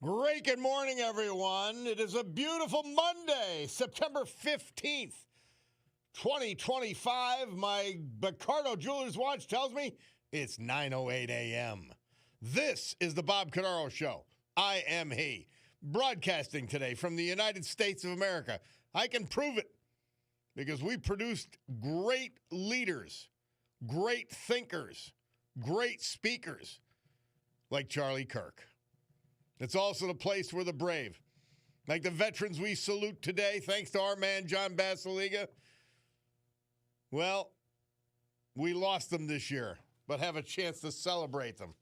Great good morning, everyone. It is a beautiful Monday, September 15th, 2025. My Cordaro Jewelers watch tells me it's 9:08 a.m. This is the Bob Cordaro Show. I am he. Broadcasting today from the United States of America. I can prove it because we produced great leaders, great thinkers, great speakers like Charlie Kirk. It's also the place where the brave, like the veterans we salute today, thanks to our man, John Basiliga. Well, we lost them this year, but have a chance to celebrate them.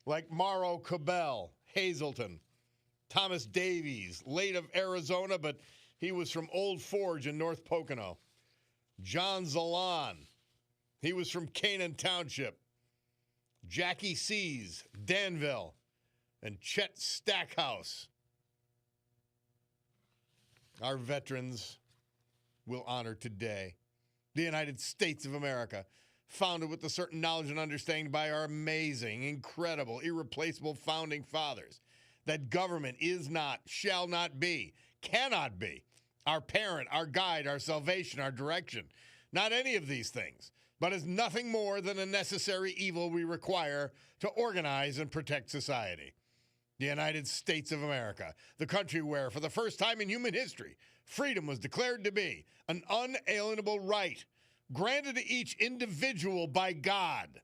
Like Morrow Cabell, Hazleton, Thomas Davies, late of Arizona, but he was from Old Forge in North Pocono. John Zalan, he was from Canaan Township. Jackie Seas, Danville. And Chet Stackhouse. Our veterans will honor today the United States of America, founded with a certain knowledge and understanding by our amazing, incredible, irreplaceable founding fathers, that government is not, shall not be, cannot be our parent, our guide, our salvation, our direction. Not any of these things, but is nothing more than a necessary evil we require to organize and protect society. The United States of America, the country where, for the first time in human history, freedom was declared to be an unalienable right granted to each individual by God.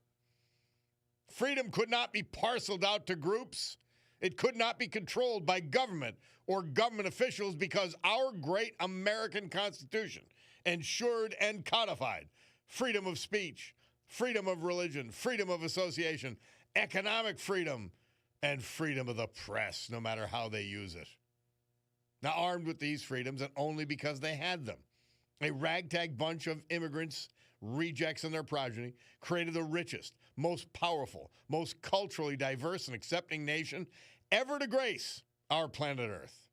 Freedom could not be parceled out to groups. It could not be controlled by government or government officials because our great American Constitution ensured and codified freedom of speech, freedom of religion, freedom of association, economic freedom, and freedom of the press, no matter how they use it. Now, armed with these freedoms, and only because they had them, a ragtag bunch of immigrants, rejects, and their progeny created the richest, most powerful, most culturally diverse and accepting nation ever to grace our planet Earth.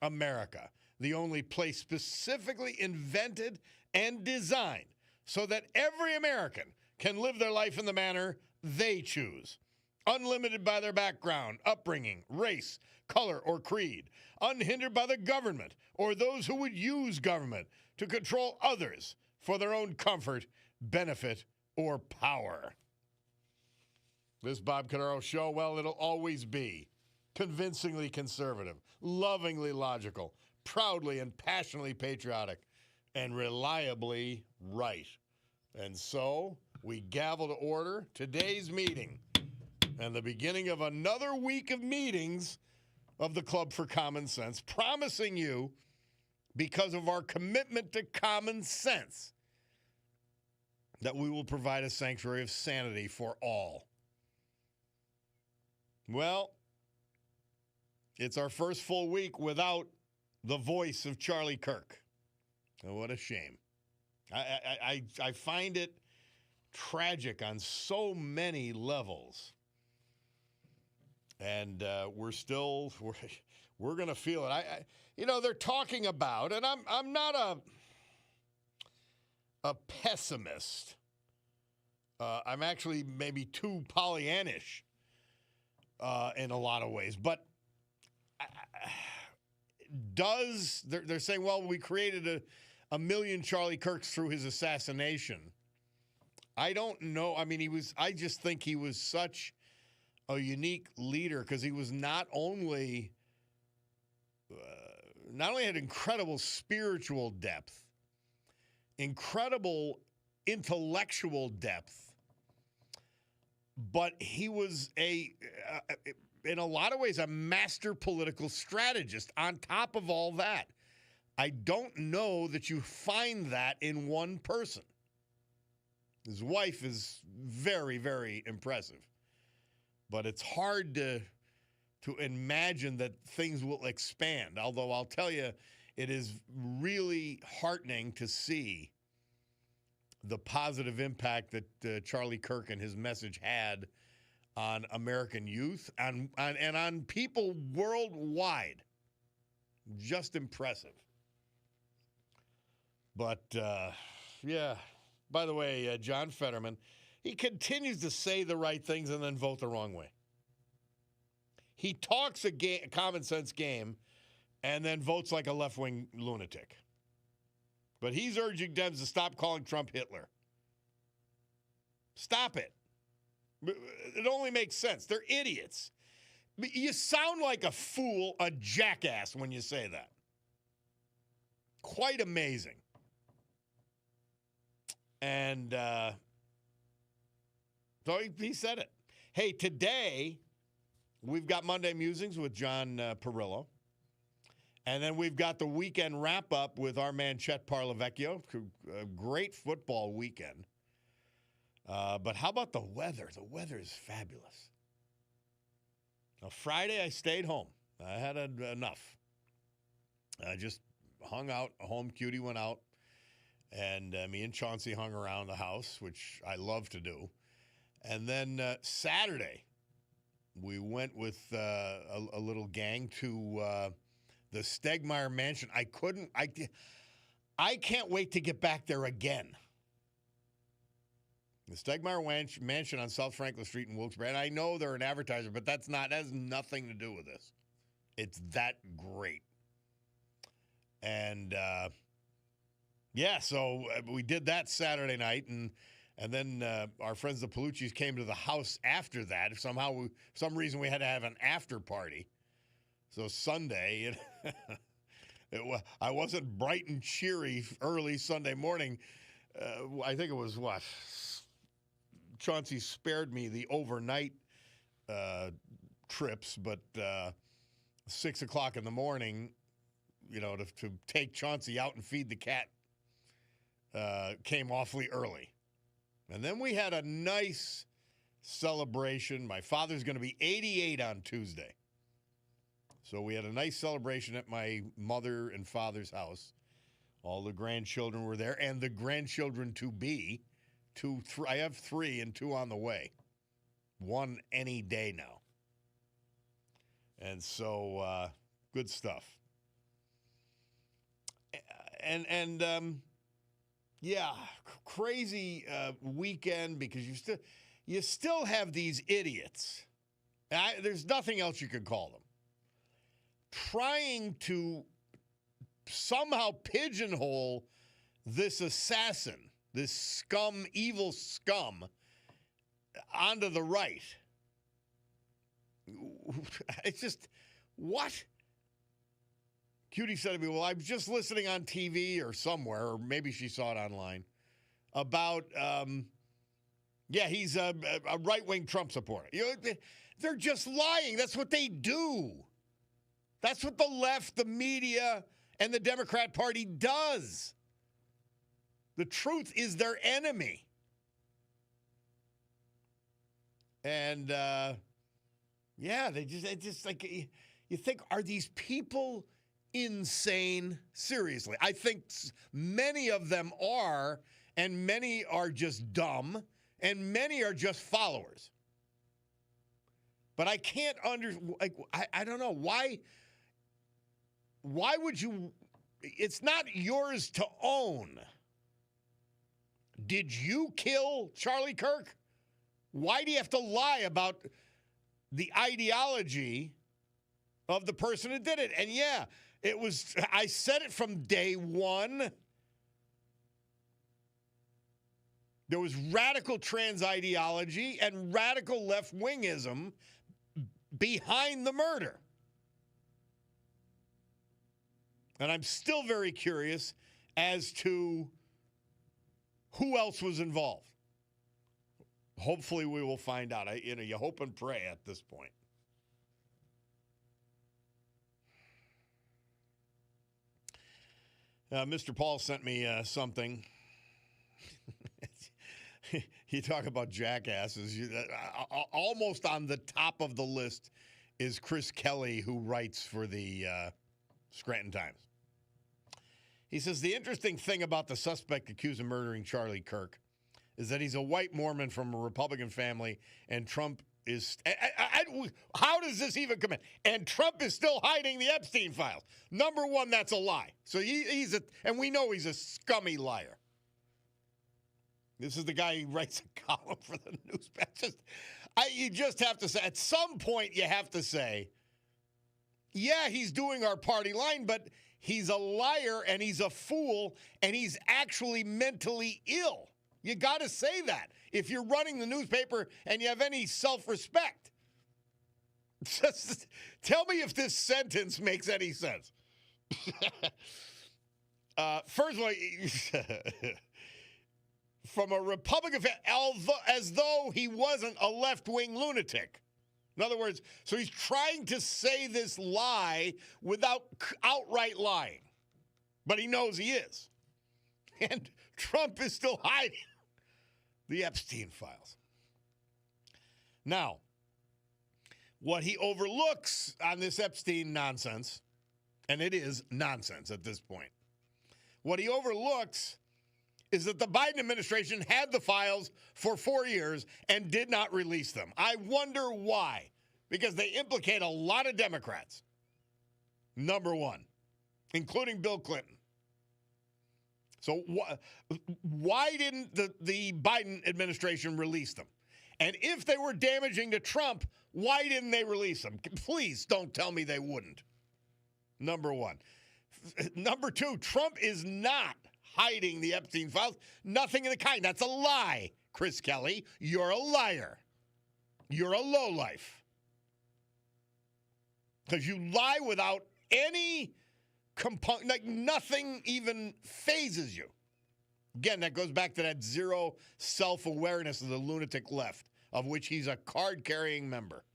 America, the only place specifically invented and designed so that every American can live their life in the manner they choose. Unlimited by their background, upbringing, race, color, or creed. Unhindered by the government or those who would use government to control others for their own comfort, benefit, or power. This Bob Cordaro Show, well, it'll always be convincingly conservative, lovingly logical, proudly and passionately patriotic, and reliably right. And so we gavel to order today's meeting and the beginning of another week of meetings of the Club for Common Sense, promising you, because of our commitment to common sense, that we will provide a sanctuary of sanity for all. Well, it's our first full week without the voice of Charlie Kirk. Oh, what a shame. I find it tragic on so many levels. And we're going to feel it. They're talking about, and I'm not a pessimist. I'm actually maybe too Pollyannish in a lot of ways. But they're saying, well, we created a million Charlie Kirks through his assassination. I don't know. I mean, I just think he was such a unique leader because he was not only had incredible spiritual depth, incredible intellectual depth, but he was in a lot of ways a master political strategist on top of all that. I don't know that you find that in one person. His wife is very, very impressive. But it's hard to imagine that things will expand. Although I'll tell you, it is really heartening to see the positive impact that Charlie Kirk and his message had on American youth and on people worldwide. Just impressive. But, yeah, by the way, John Fetterman, he continues to say the right things and then vote the wrong way. He talks a common sense game and then votes like a left-wing lunatic. But he's urging Dems to stop calling Trump Hitler. Stop it. It only makes sense. They're idiots. You sound like a fool, a jackass when you say that. Quite amazing. And so he said it. Hey, today we've got Monday Musings with John Perillo. And then we've got the weekend wrap-up with our man Chet Parlavecchio. A great football weekend. But how about the weather? The weather is fabulous. Now, Friday, I stayed home. I had enough. I just hung out. Home cutie went out. And me and Chauncey hung around the house, which I love to do. And then Saturday, we went with a little gang to the Stegmeyer Mansion. I can't wait to get back there again. The Stegmeyer Mansion on South Franklin Street in Wilkes-Barre. And I know they're an advertiser, but that has nothing to do with this. It's that great. And so we did that Saturday night, and then our friends the Palucci's came to the house after that. Somehow, some reason we had to have an after party. So Sunday, I wasn't bright and cheery early Sunday morning. I think it was what? Chauncey spared me the overnight trips, but 6 o'clock in the morning, to take Chauncey out and feed the cat came awfully early. And then we had a nice celebration. My father's going to be 88 on Tuesday. So we had a nice celebration at my mother and father's house. All the grandchildren were there, and the grandchildren to be. I have 3 and 2 on the way. 1 any day now. And so, good stuff. Crazy weekend because you still have these idiots. There's nothing else you could call them. Trying to somehow pigeonhole this assassin, this scum, evil scum, onto the right. It's just, what? Cutie said to me, well, I was just listening on TV or somewhere, or maybe she saw it online, about, he's a right-wing Trump supporter. They're just lying. That's what they do. That's what the left, the media, and the Democrat Party does. The truth is their enemy. And, they just like, you think, are these people insane? Seriously. I think many of them are, and many are just dumb, and many are just followers. But I can't I don't know. Why would you? It's not yours to own. Did you kill Charlie Kirk? Why do you have to lie about the ideology of the person who did it? And I said it from day one. There was radical trans ideology and radical left-wingism behind the murder. And I'm still very curious as to who else was involved. Hopefully we will find out. You hope and pray at this point. Mr. Paul sent me something. You talk about jackasses. Almost on the top of the list is Chris Kelly, who writes for the Scranton Times. He says, the interesting thing about the suspect accused of murdering Charlie Kirk is that he's a white Mormon from a Republican family, and Trump is... how does this even come in? And Trump is still hiding the Epstein files. Number one, that's a lie. So and we know he's a scummy liar. This is the guy who writes a column for the newspaper. You just have to say, at some point, you have to say, yeah, he's doing our party line, but he's a liar and he's a fool and he's actually mentally ill. You got to say that if you're running the newspaper and you have any self-respect. Just tell me if this sentence makes any sense. First of all, from a Republican fan, as though he wasn't a left-wing lunatic. In other words, so he's trying to say this lie without outright lying. But he knows he is. And Trump is still hiding the Epstein files. Now, what he overlooks on this Epstein nonsense, and it is nonsense at this point, what he overlooks is that the Biden administration had the files for 4 years and did not release them. I wonder why. Because they implicate a lot of Democrats. Number one, including Bill Clinton. So why didn't the Biden administration release them? And if they were damaging to Trump, why didn't they release them? Please don't tell me they wouldn't. Number one. Number two, Trump is not hiding the Epstein files. Nothing of the kind. That's a lie, Chris Kelly. You're a liar. You're a lowlife. Because you lie without any component, like nothing even phases you. Again, that goes back to that zero self-awareness of the lunatic left, of which he's a card-carrying member.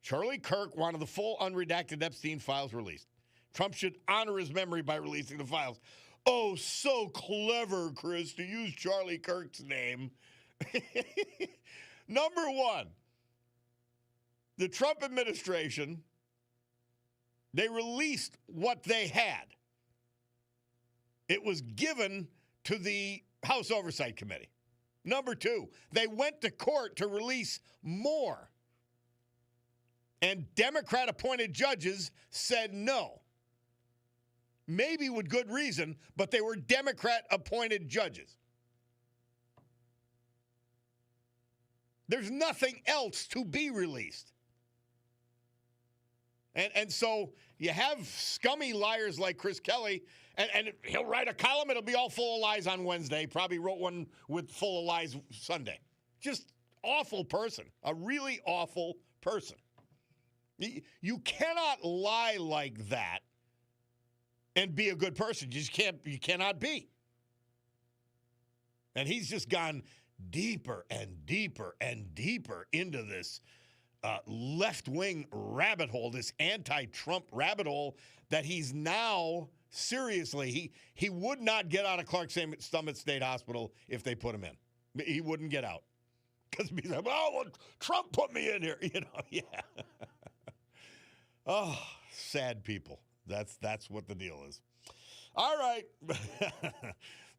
Charlie Kirk wanted the full unredacted Epstein files released. Trump should honor his memory by releasing the files. Oh, so clever, Chris, to use Charlie Kirk's name. Number one, the Trump administration, they released what they had. It was given to the House Oversight Committee. Number two, they went to court to release more. And Democrat-appointed judges said no. Maybe with good reason, but they were Democrat-appointed judges. There's nothing else to be released. And so you have scummy liars like Chris Kelly, and he'll write a column, it'll be all full of lies on Wednesday. Probably wrote one with full of lies Sunday. Just awful person. A really awful person. You cannot lie like that and be a good person. You cannot be. And he's just gone deeper and deeper and deeper into this left-wing rabbit hole, this anti-Trump rabbit hole that he's now, seriously, he would not get out of Clark Summit State Hospital if they put him in. He wouldn't get out. Because he's like, oh, well, Trump put me in here. Yeah. Oh, sad people. That's what the deal is. All right.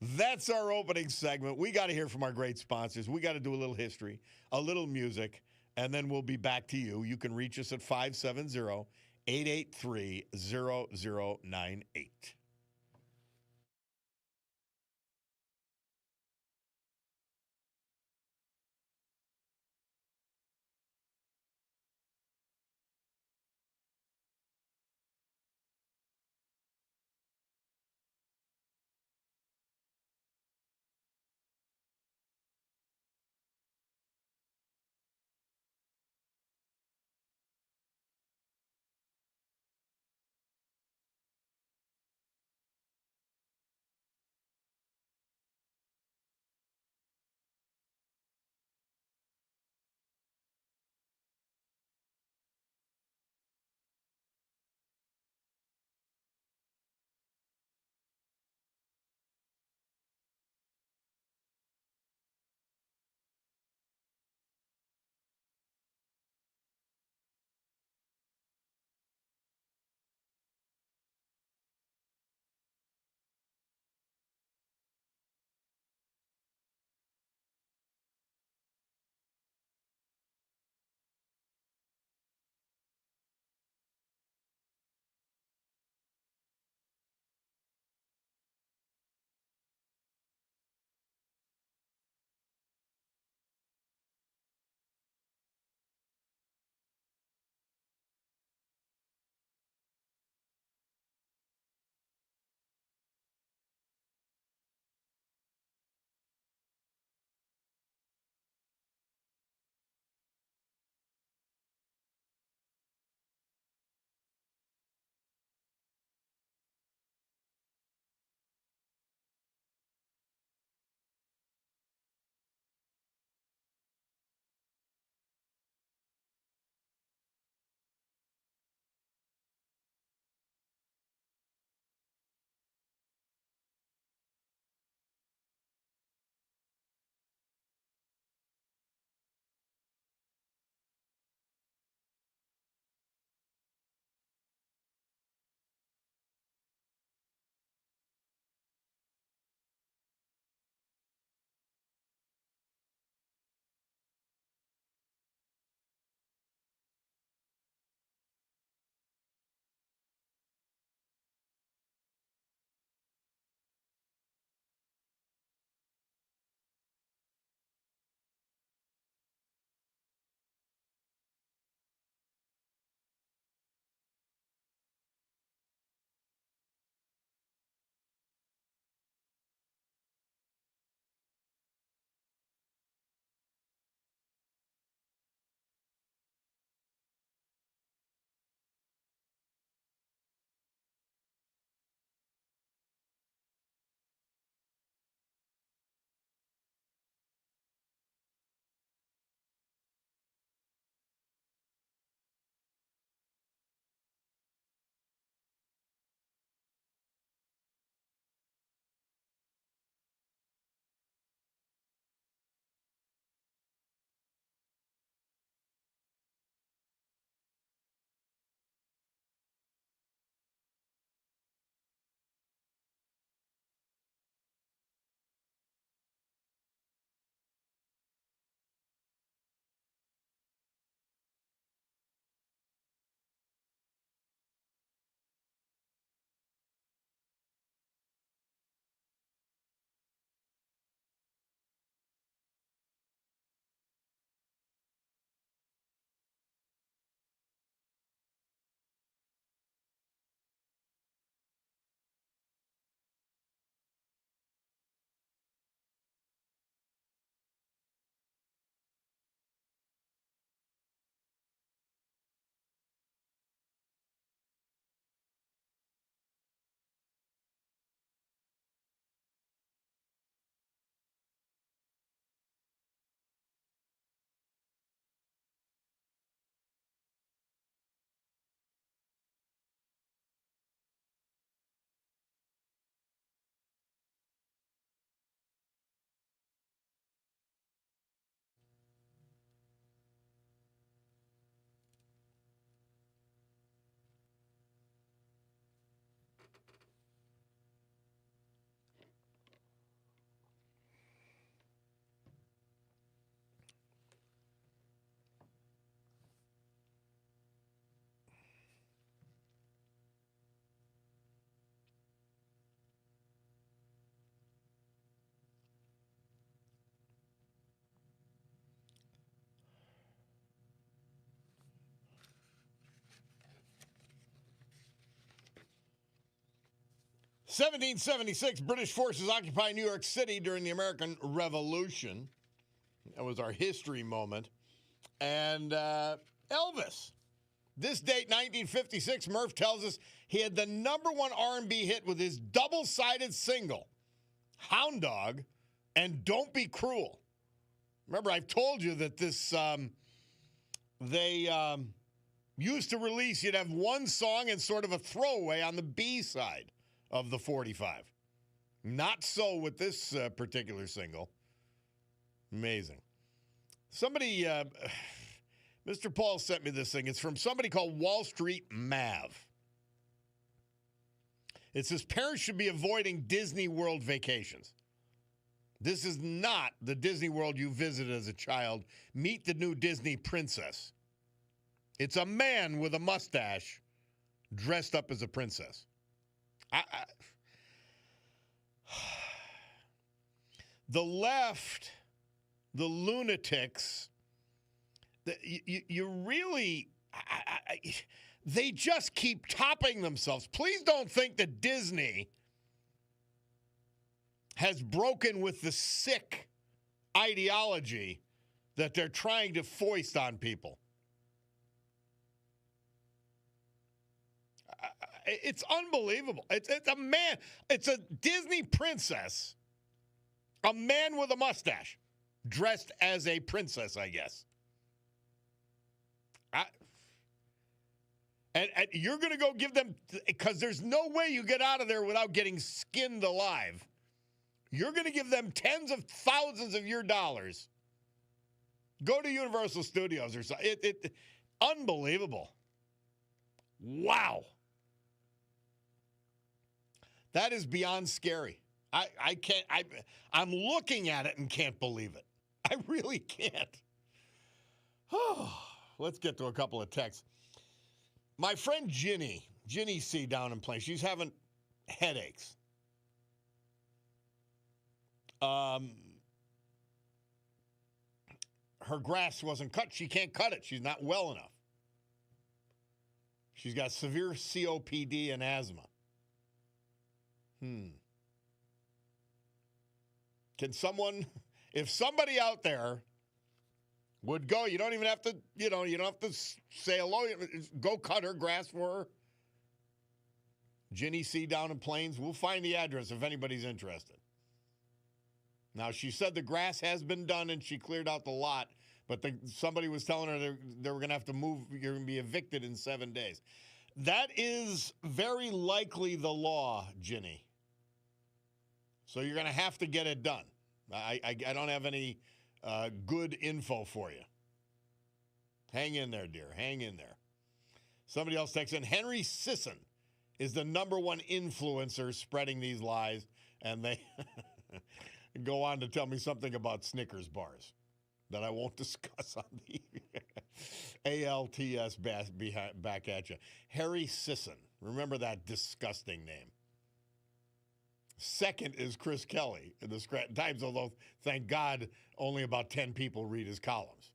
That's our opening segment. We got to hear from our great sponsors. We got to do a little history, a little music, and then we'll be back to you. You can reach us at 570-883-0098. 1776, British forces occupy New York City during the American Revolution. That was our history moment. And Elvis. This date, 1956, Murph tells us he had the #1 R&B hit with his double-sided single, Hound Dog and Don't Be Cruel. Remember, I've told you that this, they used to release, you'd have one song and sort of a throwaway on the B side of the 45. Not so with this particular single. Amazing. Somebody, Mr. Paul sent me this thing. It's from somebody called Wall Street Mav. It says parents should be avoiding Disney World vacations. This is not the Disney World you visited as a child. Meet the new Disney princess. It's a man with a mustache dressed up as a princess. The left, the lunatics, you really, they just keep topping themselves. Please don't think that Disney has broken with the sick ideology that they're trying to foist on people. It's unbelievable. It's a man. It's a Disney princess, a man with a mustache, dressed as a princess, I guess. And you're going to go give them, because there's no way you get out of there without getting skinned alive. You're going to give them tens of thousands of your dollars. Go to Universal Studios or something. Unbelievable. Wow. That is beyond scary. I can't, I'm looking at it and can't believe it. I really can't. Let's get to a couple of texts. My friend Ginny C down in Plains, she's having headaches. Her grass wasn't cut. She can't cut it. She's not well enough. She's got severe COPD and asthma. Can someone, if somebody out there would go, you don't even have to, you don't have to say hello. Go cut her grass for her. Ginny C down in Plains. We'll find the address if anybody's interested. Now, she said the grass has been done and she cleared out the lot, but somebody was telling her they were going to have to move. You're going to be evicted in 7 days. That is very likely the law, Ginny. So you're going to have to get it done. I don't have any good info for you. Hang in there, dear. Hang in there. Somebody else texts in, Henry Sisson is the #1 influencer spreading these lies, and they go on to tell me something about Snickers bars that I won't discuss on the ALTS back at you. Harry Sisson. Remember that disgusting name. Second is Chris Kelly in the Scranton Times, although, thank God, only about 10 people read his columns.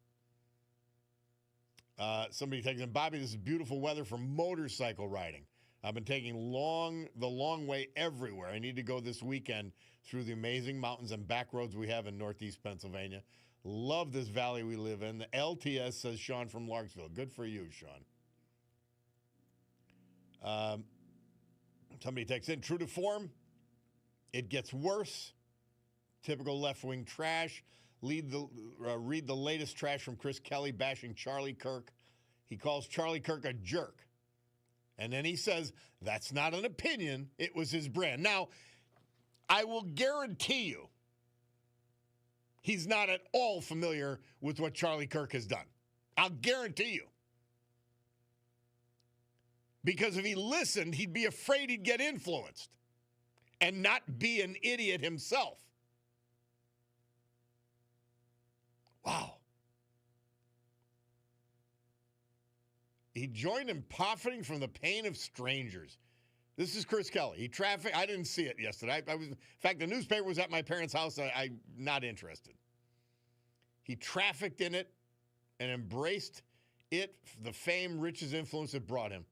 Somebody takes in, Bobby, this is beautiful weather for motorcycle riding. I've been taking the long way everywhere. I need to go this weekend through the amazing mountains and back roads we have in Northeast Pennsylvania. Love this valley we live in. The LTS, says Sean from Larksville. Good for you, Sean. Somebody takes in, true to form, it gets worse. Typical left-wing trash. Read the latest trash from Chris Kelly bashing Charlie Kirk. He calls Charlie Kirk a jerk. And then he says, that's not an opinion. It was his brand. Now, I will guarantee you he's not at all familiar with what Charlie Kirk has done. I'll guarantee you. Because if he listened, he'd be afraid he'd get influenced and not be an idiot himself. Wow. He joined in profiting from the pain of strangers. This is Chris Kelly. He trafficked. I didn't see it yesterday. In fact, the newspaper was at my parents' house. I'm not interested. He trafficked in it and embraced it, the fame, riches, influence it brought him.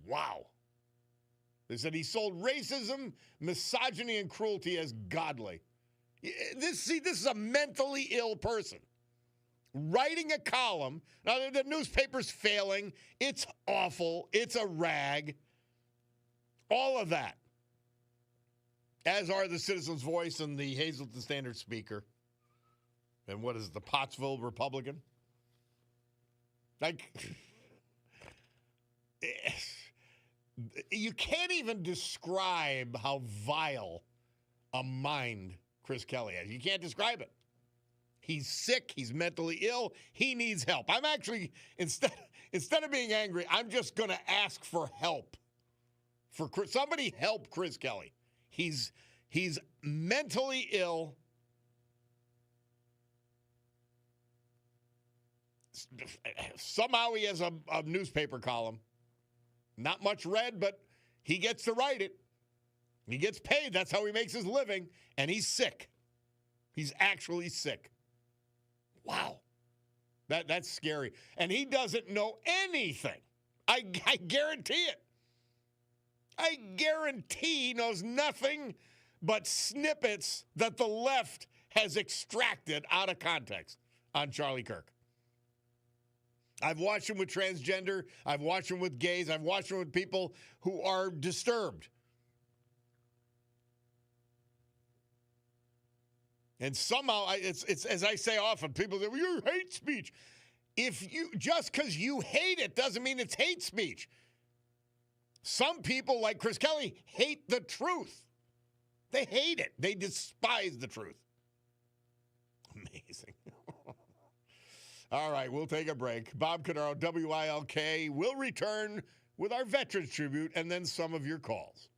Wow. They said he sold racism, misogyny, and cruelty as godly. This is a mentally ill person writing a column. Now, the newspaper's failing. It's awful. It's a rag. All of that. As are the Citizens' Voice and the Hazleton Standard Speaker. And what is it, the Pottsville Republican? Like, you can't even describe how vile a mind Chris Kelly has. You can't describe it. He's sick. He's mentally ill. He needs help. I'm actually, instead of being angry, I'm just going to ask for help. Somebody help Chris Kelly. He's mentally ill. Somehow he has a newspaper column. Not much read, but he gets to write it. He gets paid. That's how he makes his living. And he's sick. He's actually sick. Wow. That's scary. And he doesn't know anything. I guarantee it. I guarantee he knows nothing but snippets that the left has extracted out of context on Charlie Kirk. I've watched him with transgender. I've watched him with gays. I've watched him with people who are disturbed. And somehow, it's as I say often, people say, well, you hate speech. Just because you hate it doesn't mean it's hate speech. Some people, like Chris Kelly, hate the truth. They hate it. They despise the truth. Amazing. All right, we'll take a break. Bob Cordaro, WILK, will return with our Veterans Tribute and then some of your calls.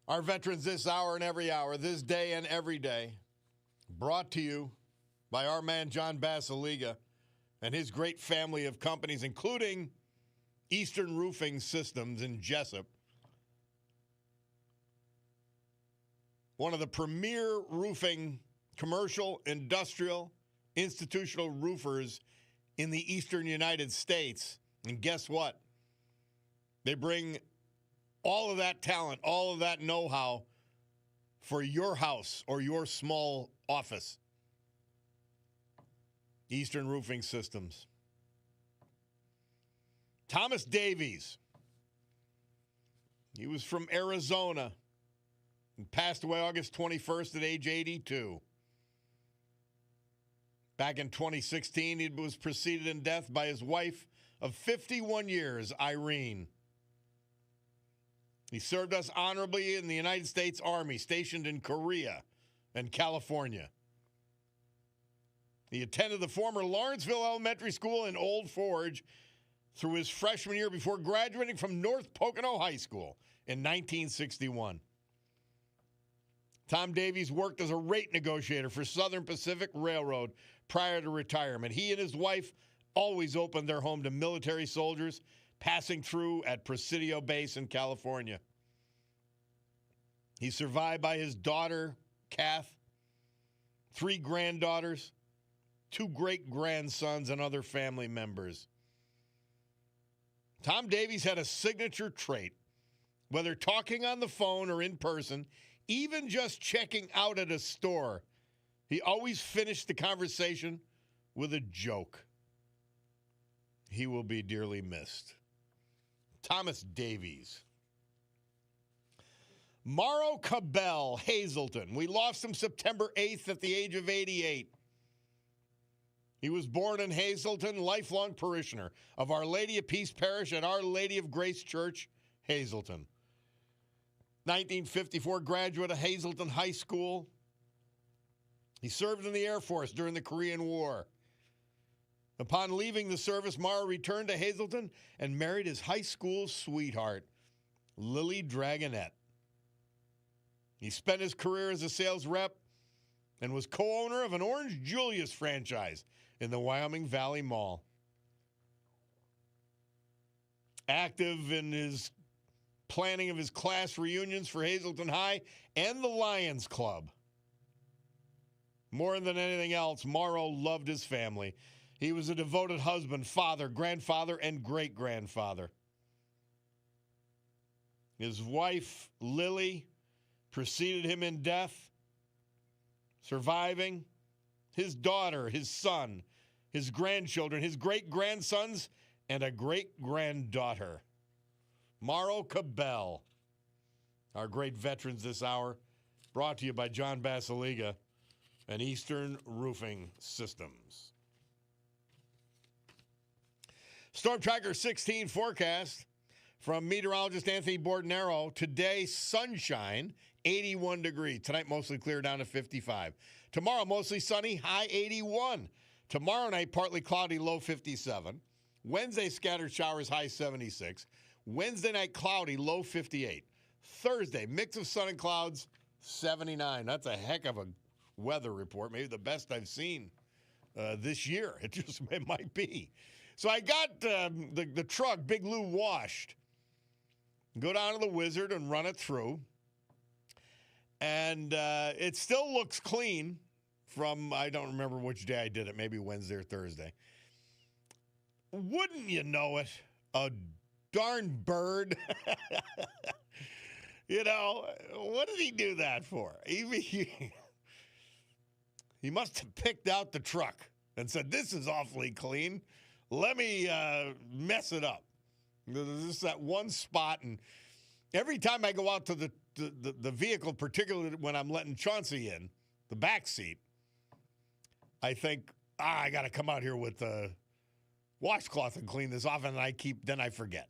Our veterans this hour and every hour, this day and every day, brought to you by our man John Basiliga and his great family of companies, including Eastern Roofing Systems in Jessup, one of the premier roofing, commercial, industrial, institutional roofers in the eastern United States. And guess what? They bring all of that talent, all of that know-how for your house or your small office. Eastern Roofing Systems. Thomas Davies. He was from Arizona and passed away August 21st at age 82. Back in 2016, he was preceded in death by his wife of 51 years, Irene. He served us honorably in the United States Army, stationed in Korea and California. He attended the former Lawrenceville Elementary School in Old Forge through his freshman year before graduating from North Pocono High School in 1961. Tom Davies worked as a rate negotiator for Southern Pacific Railroad prior to retirement. He and his wife always opened their home to military soldiers passing through at Presidio Base in California. He's survived by his daughter, Kath, 3 granddaughters, 2 great-grandsons, and other family members. Tom Davies had a signature trait. Whether talking on the phone or in person, even just checking out at a store, he always finished the conversation with a joke. He will be dearly missed. Thomas Davies. Morrow Cabell, Hazleton. We lost him September 8th at the age of 88. He was born in Hazleton, lifelong parishioner of Our Lady of Peace Parish at Our Lady of Grace Church, Hazleton. 1954 graduate of Hazleton High School. He served in the Air Force during the Korean War. Upon leaving the service, Morrow returned to Hazleton and married his high school sweetheart, Lily Dragonette. He spent his career as a sales rep and was co-owner of an Orange Julius franchise in the Wyoming Valley Mall. Active in his planning of his class reunions for Hazleton High and the Lions Club. More than anything else, Morrow loved his family. He was a devoted husband, father, grandfather, and great-grandfather. His wife, Lily, preceded him in death, surviving. His daughter, his son, his grandchildren, his great-grandsons, and a great-granddaughter. Morrow Cabell, our great veterans this hour, brought to you by John Basiliga and Eastern Roofing Systems. Storm Tracker 16 forecast from meteorologist Anthony Bordenaro. Today, sunshine, 81 degrees. Tonight, mostly clear down to 55. Tomorrow, mostly sunny, high 81. Tomorrow night, partly cloudy, low 57. Wednesday, scattered showers, high 76. Wednesday night, cloudy, low 58. Thursday, mix of sun and clouds, 79. That's a heck of a weather report, maybe the best I've seen this year. It might be. So I got the truck, Big Lou, washed. Go down to the Wizard and run it through. And it still looks clean from, I don't remember which day I did it, maybe Wednesday or Thursday. Wouldn't you know it? A darn bird. You know, what did he do that for? He must have picked out the truck and said, this is awfully clean. Let me mess it up. This is that one spot, and every time I go out to the vehicle, particularly when I'm letting Chauncey in, the back seat, I think, I got to come out here with the washcloth and clean this off, and then I forget.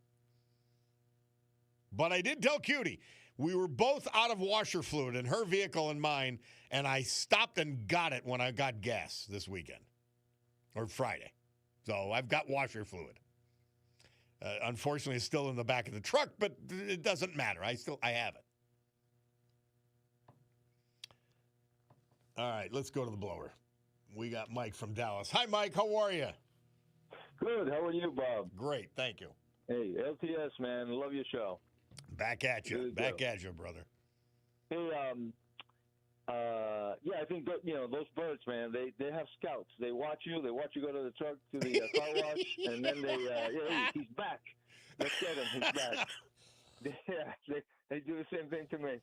But I did tell Cutie, we were both out of washer fluid in her vehicle and mine, and I stopped and got it when I got gas this weekend, or Friday. So I've got washer fluid. Unfortunately, it's still in the back of the truck, but it doesn't matter. I have it. All right, let's go to the blower. We got Mike from Dallas. Hi, Mike. How are you? Good. How are you, Bob? Great. Thank you. Hey, LTS, man. Love your show. Back at you. Really Back at you, brother. Hey, I think that, those birds, man. They have scouts. They watch you. They watch you go to the truck to the car wash, and then he's back. Let's get him. He's back. They do the same thing to me.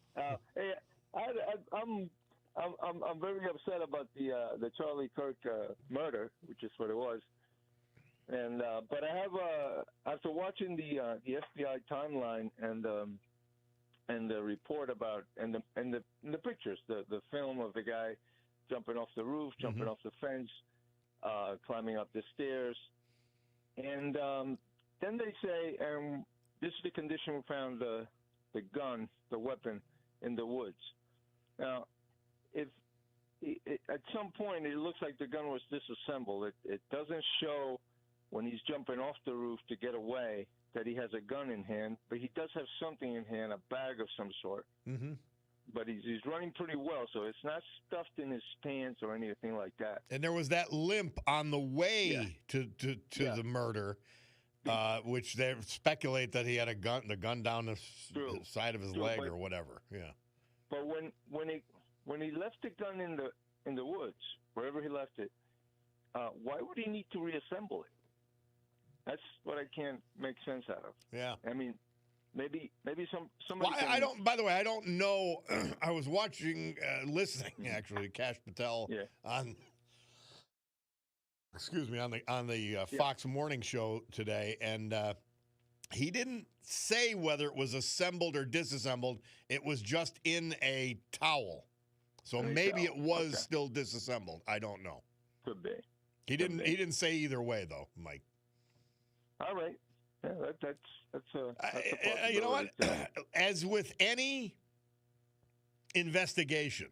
Hey, I'm very upset about the Charlie Kirk murder, which is what it was. And but I have after watching the FBI timeline and the report about and the pictures, the film of the guy jumping off the roof, jumping off the fence, climbing up the stairs, and then they say, this is the condition we found the gun, the weapon, in the woods. Now, if at some point it looks like the gun was disassembled, it doesn't show when he's jumping off the roof to get away that he has a gun in hand, but he does have something in hand, a bag of some sort. Mm-hmm. But he's running pretty well, so it's not stuffed in his pants or anything like that. And there was that limp on the way to the murder, which they speculate that he had the gun down the side of his leg or whatever. Yeah. But when he left the gun in the woods, wherever he left it, why would he need to reassemble it? That's what I can't make sense out of. Yeah. I mean, maybe somebody. Well, I don't. By the way, I don't know. I was watching, listening actually, Kash Patel on. Excuse me, on the Fox Morning Show today, and he didn't say whether it was assembled or disassembled. It was just in a towel, so maybe it was still disassembled. I don't know. Could be. He didn't say either way though, Mike. All right. Yeah, that's a you know what? As with any investigation,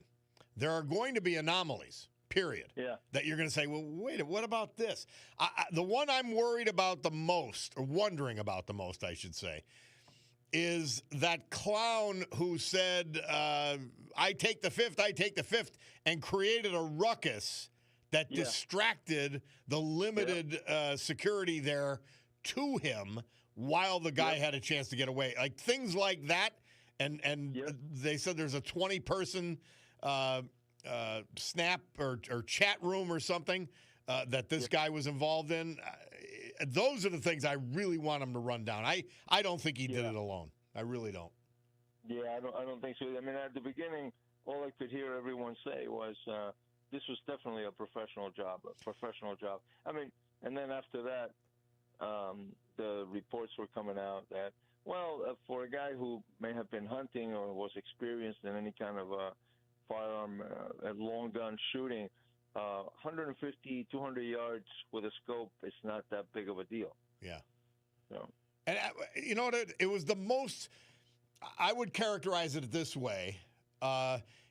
there are going to be anomalies, period. Yeah. That you're going to say, well, wait, what about this? The one I'm worried about the most, or wondering about the most, I should say, is that clown who said, I take the fifth, and created a ruckus that distracted the limited security there to him while the guy had a chance to get away. Like things like that. And they said there's a 20-person snap or chat room or something that this guy was involved in. Those are the things I really want him to run down. I don't think he did it alone. I really don't. Yeah, I don't think so. I mean, at the beginning, all I could hear everyone say was this was definitely a professional job. I mean, and then after that, the reports were coming out that, for a guy who may have been hunting or was experienced in any kind of firearm, long gun shooting, 150, 200 yards with a scope is not that big of a deal. Yeah. So. And you know what? It was the most, I would characterize it this way.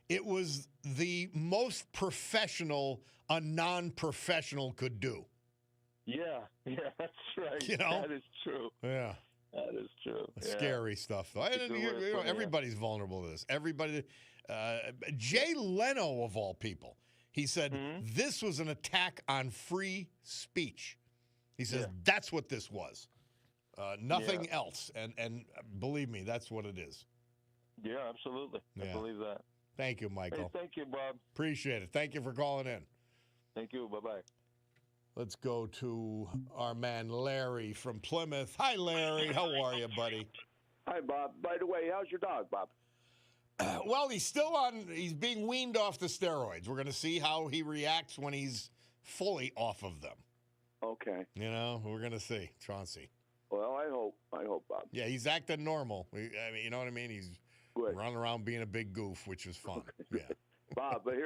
It was the most professional a non-professional could do. Yeah, that's right. You know? That is true. Yeah. That is true. Scary stuff, though. Everybody's vulnerable to this. Everybody. Jay Leno, of all people, he said this was an attack on free speech. He says that's what this was. Nothing else. And believe me, that's what it is. Yeah, absolutely. I believe that. Thank you, Michael. Hey, thank you, Bob. Appreciate it. Thank you for calling in. Thank you. Bye-bye. Let's go to our man Larry from Plymouth. Hi, Larry. How are you, buddy? Hi, Bob. By the way, how's your dog, Bob? Well, he's being weaned off the steroids. We're going to see how he reacts when he's fully off of them. Okay. You know, we're going to see. Chauncey. Well, I hope, Bob. Yeah, he's acting normal. I mean, you know what I mean? He's running around being a big goof, which is fun. Yeah. Bob, but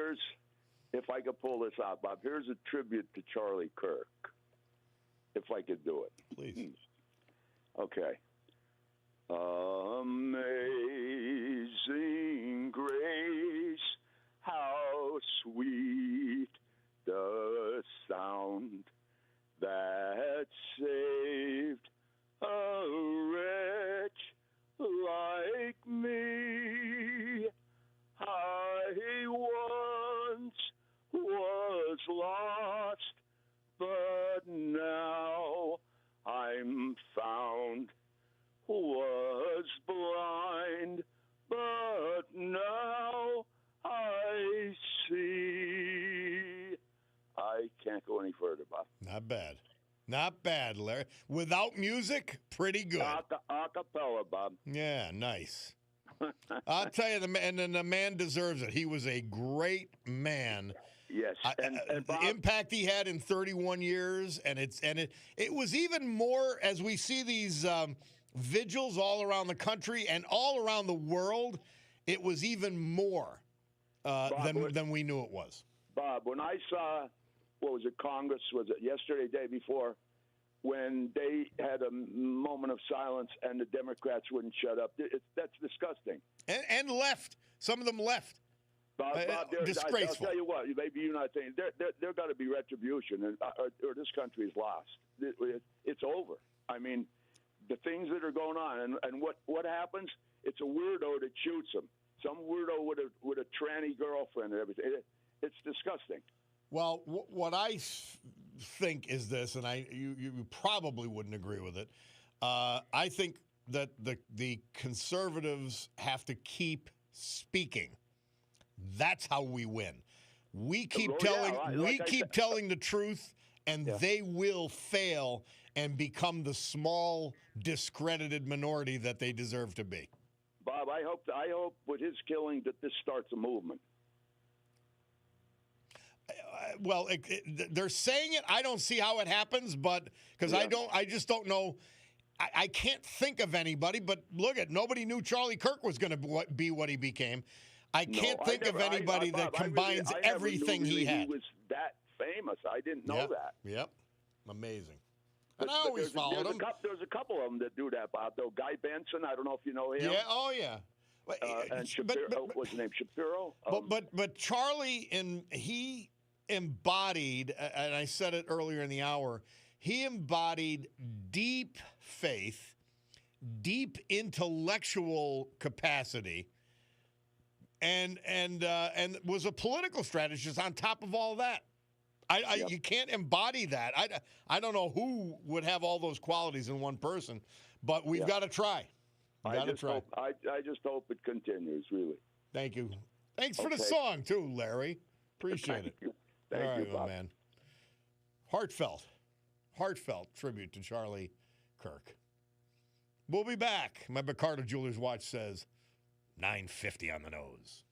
if I could pull this out, Bob, here's a tribute to Charlie Kirk, if I could do it. Please. Okay. Amazing grace, how sweet the sound that saved a wretch like me. I once Bob. Not bad. Not bad, Larry. Without music, pretty good. Acapella, Bob. Yeah, nice. I'll tell you, the man deserves it. He was a great man. Yes, and Bob, the impact he had in 31 years, and it was even more as we see these vigils all around the country and all around the world. It was even more than we knew it was. Bob, when I saw, what was it, Congress, was it yesterday, day before, when they had a moment of silence and the Democrats wouldn't shut up, that's disgusting. And left. Some of them left. Bob, disgraceful. I'll tell you what, maybe you're not thinking, there got to be retribution, or this country is lost. It's over. I mean, the things that are going on, and what happens, it's a weirdo that shoots him. Some weirdo with a tranny girlfriend and everything. It's disgusting. Well, what I think is this, and you probably wouldn't agree with it. I think that the conservatives have to keep speaking. That's how we win. We keep telling the truth, and they will fail and become the small, discredited minority that they deserve to be. Bob, I hope with his killing that this starts a movement. Well, they're saying it. I don't see how it happens, but because I just don't know. I can't think of anybody. But look nobody knew Charlie Kirk was going to be what he became. I can't think of anybody that combines everything he had. He was that famous. I didn't know that. Yep, amazing. And I always followed him. There's a couple of them that do that, Bob. Though Guy Benson, I don't know if you know him. Yeah. Oh yeah. And Shapiro, what's his name? Shapiro. But Charlie, he embodied, and I said it earlier in the hour, he embodied deep faith, deep intellectual capacity, and was a political strategist on top of all that. You can't embody that. I don't know who would have all those qualities in one person, but we've got to try. I just hope it continues, really. Thank you. Thanks for the song, too, Larry. Appreciate it. Thank you, Bob. Man. Heartfelt tribute to Charlie Kirk. We'll be back. My Bacardo Jewelers watch says 9:50 on the nose.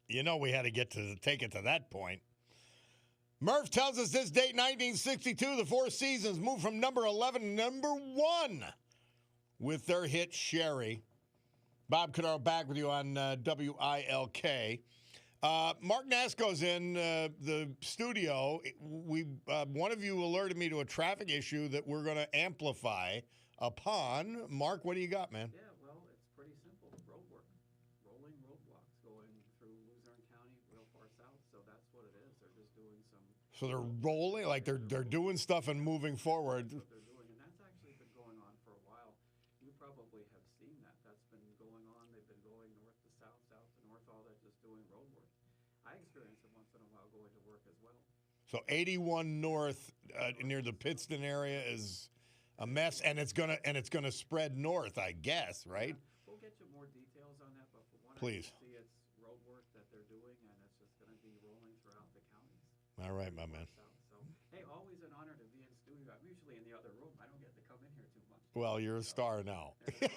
You know we had to take it to that point. Murph tells us this date, 1962, the Four Seasons moved from number 11 to number 1 with their hit Sherry. Bob Cordaro back with you on WILK. Mark Nasco's in the studio. One of you alerted me to a traffic issue that we're going to amplify upon. Mark, what do you got, man? Yeah, well, it's pretty simple. Road work. Rolling roadblocks going through Luzerne County real far south, so that's what it is. They're just doing some... So they're rolling, like they're doing stuff and moving forward. That's what they're doing, and that's actually been going on for a while. You probably have seen that. That's been going on. They've been going north to south, south to north, all that, just doing road work. I experience it once in a while going to work as well. So 81 North near the Pittston area is a mess, and it's gonna spread north, I guess, right? Yeah. We'll get you more details on that, but for one, Please. I see it's road work that they're doing, and it's just going to be rolling throughout the counties. All right, my man. So, hey, always an honor to be in studio. I'm usually in the other room. I don't get to come in here too much. Well, you're a star now. That's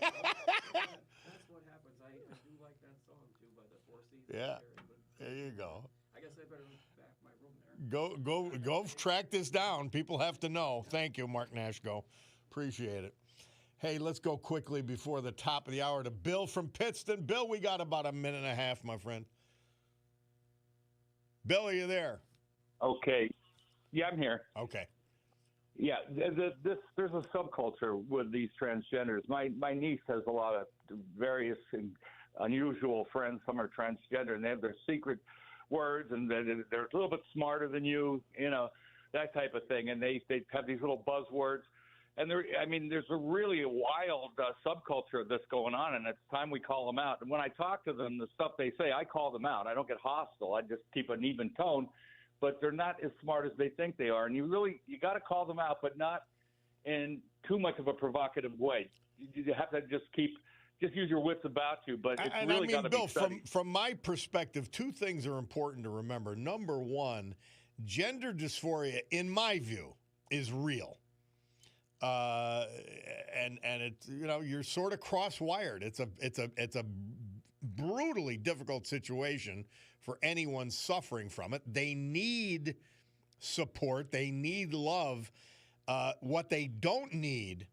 what happens. I do like that song too by the Four Seasons. Yeah. There you go. I guess I better back my room there. Go track this down. People have to know. Thank you, Mark Nashko. Appreciate it. Hey, let's go quickly before the top of the hour to Bill from Pittston. Bill, we got about a minute and a half, my friend. Bill, are you there? Okay. Yeah, I'm here. Okay. Yeah, there's a subculture with these transgenders. My niece has a lot of various and unusual friends. Some are transgender, and they have their secret words, and they're a little bit smarter than you, that type of thing. And they have these little buzzwords. And there's a really wild subculture of this going on, and it's time we call them out. And when I talk to them, the stuff they say, I call them out. I don't get hostile. I just keep an even tone. But they're not as smart as they think they are. And you got to call them out, but not in too much of a provocative way. You have to just use your wits about you. But it's really got to be studied. Bill, from my perspective, two things are important to remember. Number one, gender dysphoria, in my view, is real. And it's, you're sort of cross-wired. It's a brutally difficult situation for anyone suffering from it. They need support. They need love. What they don't need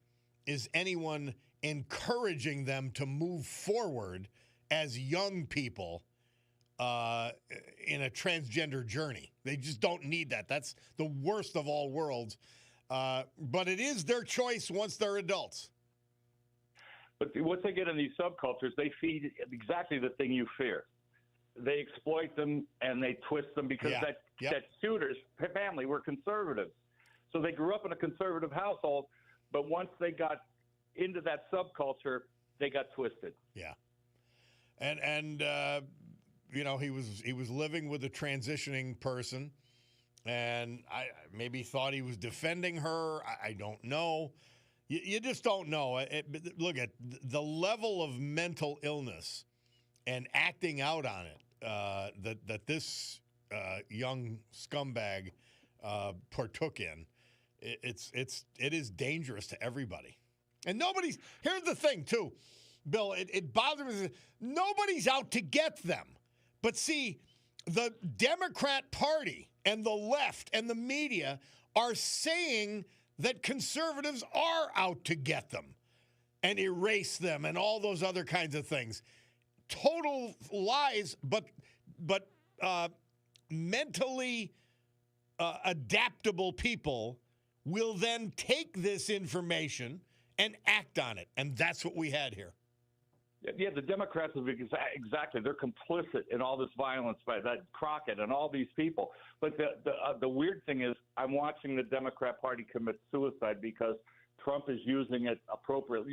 is anyone encouraging them to move forward as young people in a transgender journey. They just don't need that. That's the worst of all worlds. But it is their choice once they're adults. But once they get in these subcultures, they feed exactly the thing you fear. They exploit them and they twist them because that shooter's family were conservatives. So they grew up in a conservative household, but once they got into that subculture, they got twisted. Yeah. And he was living with a transitioning person. And I maybe thought he was defending her. I don't know. You just don't know. Look at the level of mental illness and acting out on it that this young scumbag partook in. It is dangerous to everybody. And here's the thing too, Bill. It bothers me. Nobody's out to get them. But see, the Democrat Party and the left and the media are saying that conservatives are out to get them and erase them and all those other kinds of things. Total lies, but mentally adaptable people will then take this information and act on it. And that's what we had here. Yeah, the Democrats have exactly. They're complicit in all this violence by that Crockett and all these people. But the weird thing is, I'm watching the Democrat Party commit suicide because Trump is using it appropriately,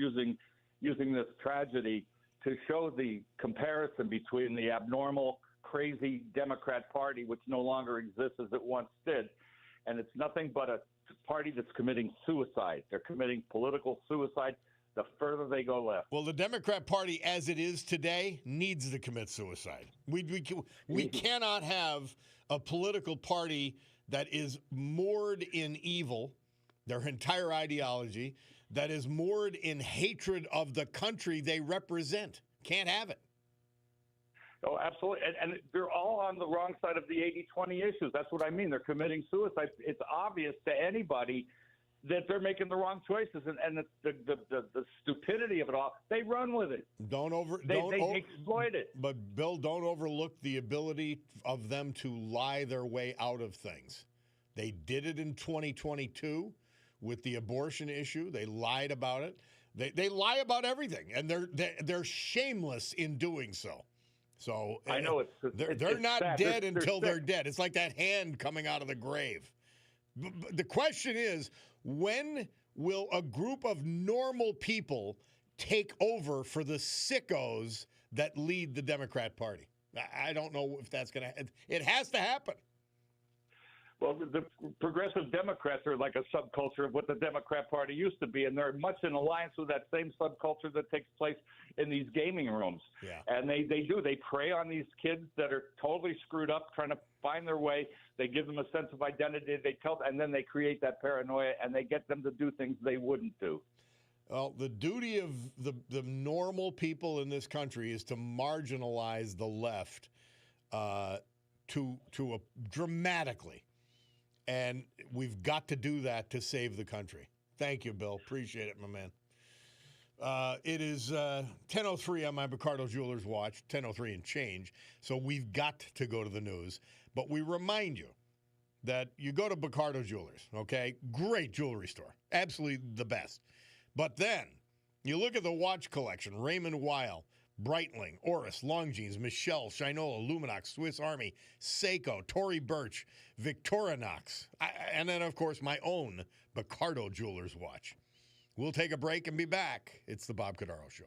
using this tragedy to show the comparison between the abnormal, crazy Democrat Party, which no longer exists as it once did, and it's nothing but a party that's committing suicide. They're committing political suicide. The further they go left. Well, the Democrat Party, as it is today, needs to commit suicide. We cannot have a political party that is moored in evil, their entire ideology, that is moored in hatred of the country they represent. Can't have it. Oh, absolutely. And they're all on the wrong side of the 80-20 issues. That's what I mean. They're committing suicide. It's obvious to anybody that they're making the wrong choices. And the stupidity of it all, they run with it. They exploit it. But, Bill, don't overlook the ability of them to lie their way out of things. They did it in 2022 with the abortion issue. They lied about it. They lie about everything, and they're shameless in doing so. So I know they're not sad. dead until they're dead. It's like that hand coming out of the grave. But the question is, when will a group of normal people take over for the sickos that lead the Democrat Party? I don't know if that's going to. It has to happen. Well, the progressive Democrats are like a subculture of what the Democrat Party used to be, and they're much in alliance with that same subculture that takes place in these gaming rooms. Yeah. And they prey on these kids that are totally screwed up, trying to find their way. They give them a sense of identity. And then they create that paranoia, and they get them to do things they wouldn't do. Well, the duty of the normal people in this country is to marginalize the left dramatically. And we've got to do that to save the country. Thank you, Bill. Appreciate it, my man. It is 10:03 on my Bacardo Jewelers watch, 10:03 and change. So we've got to go to the news. But we remind you that you go to Bacardo Jewelers, okay? Great jewelry store. Absolutely the best. But then you look at the watch collection, Raymond Weil, Breitling, Oris, Longines, Michelle, Shinola, Luminox, Swiss Army, Seiko, Tory Burch, Victorinox, and then, of course, my own Bacardo Jewelers watch. We'll take a break and be back. It's the Bob Cordaro Show.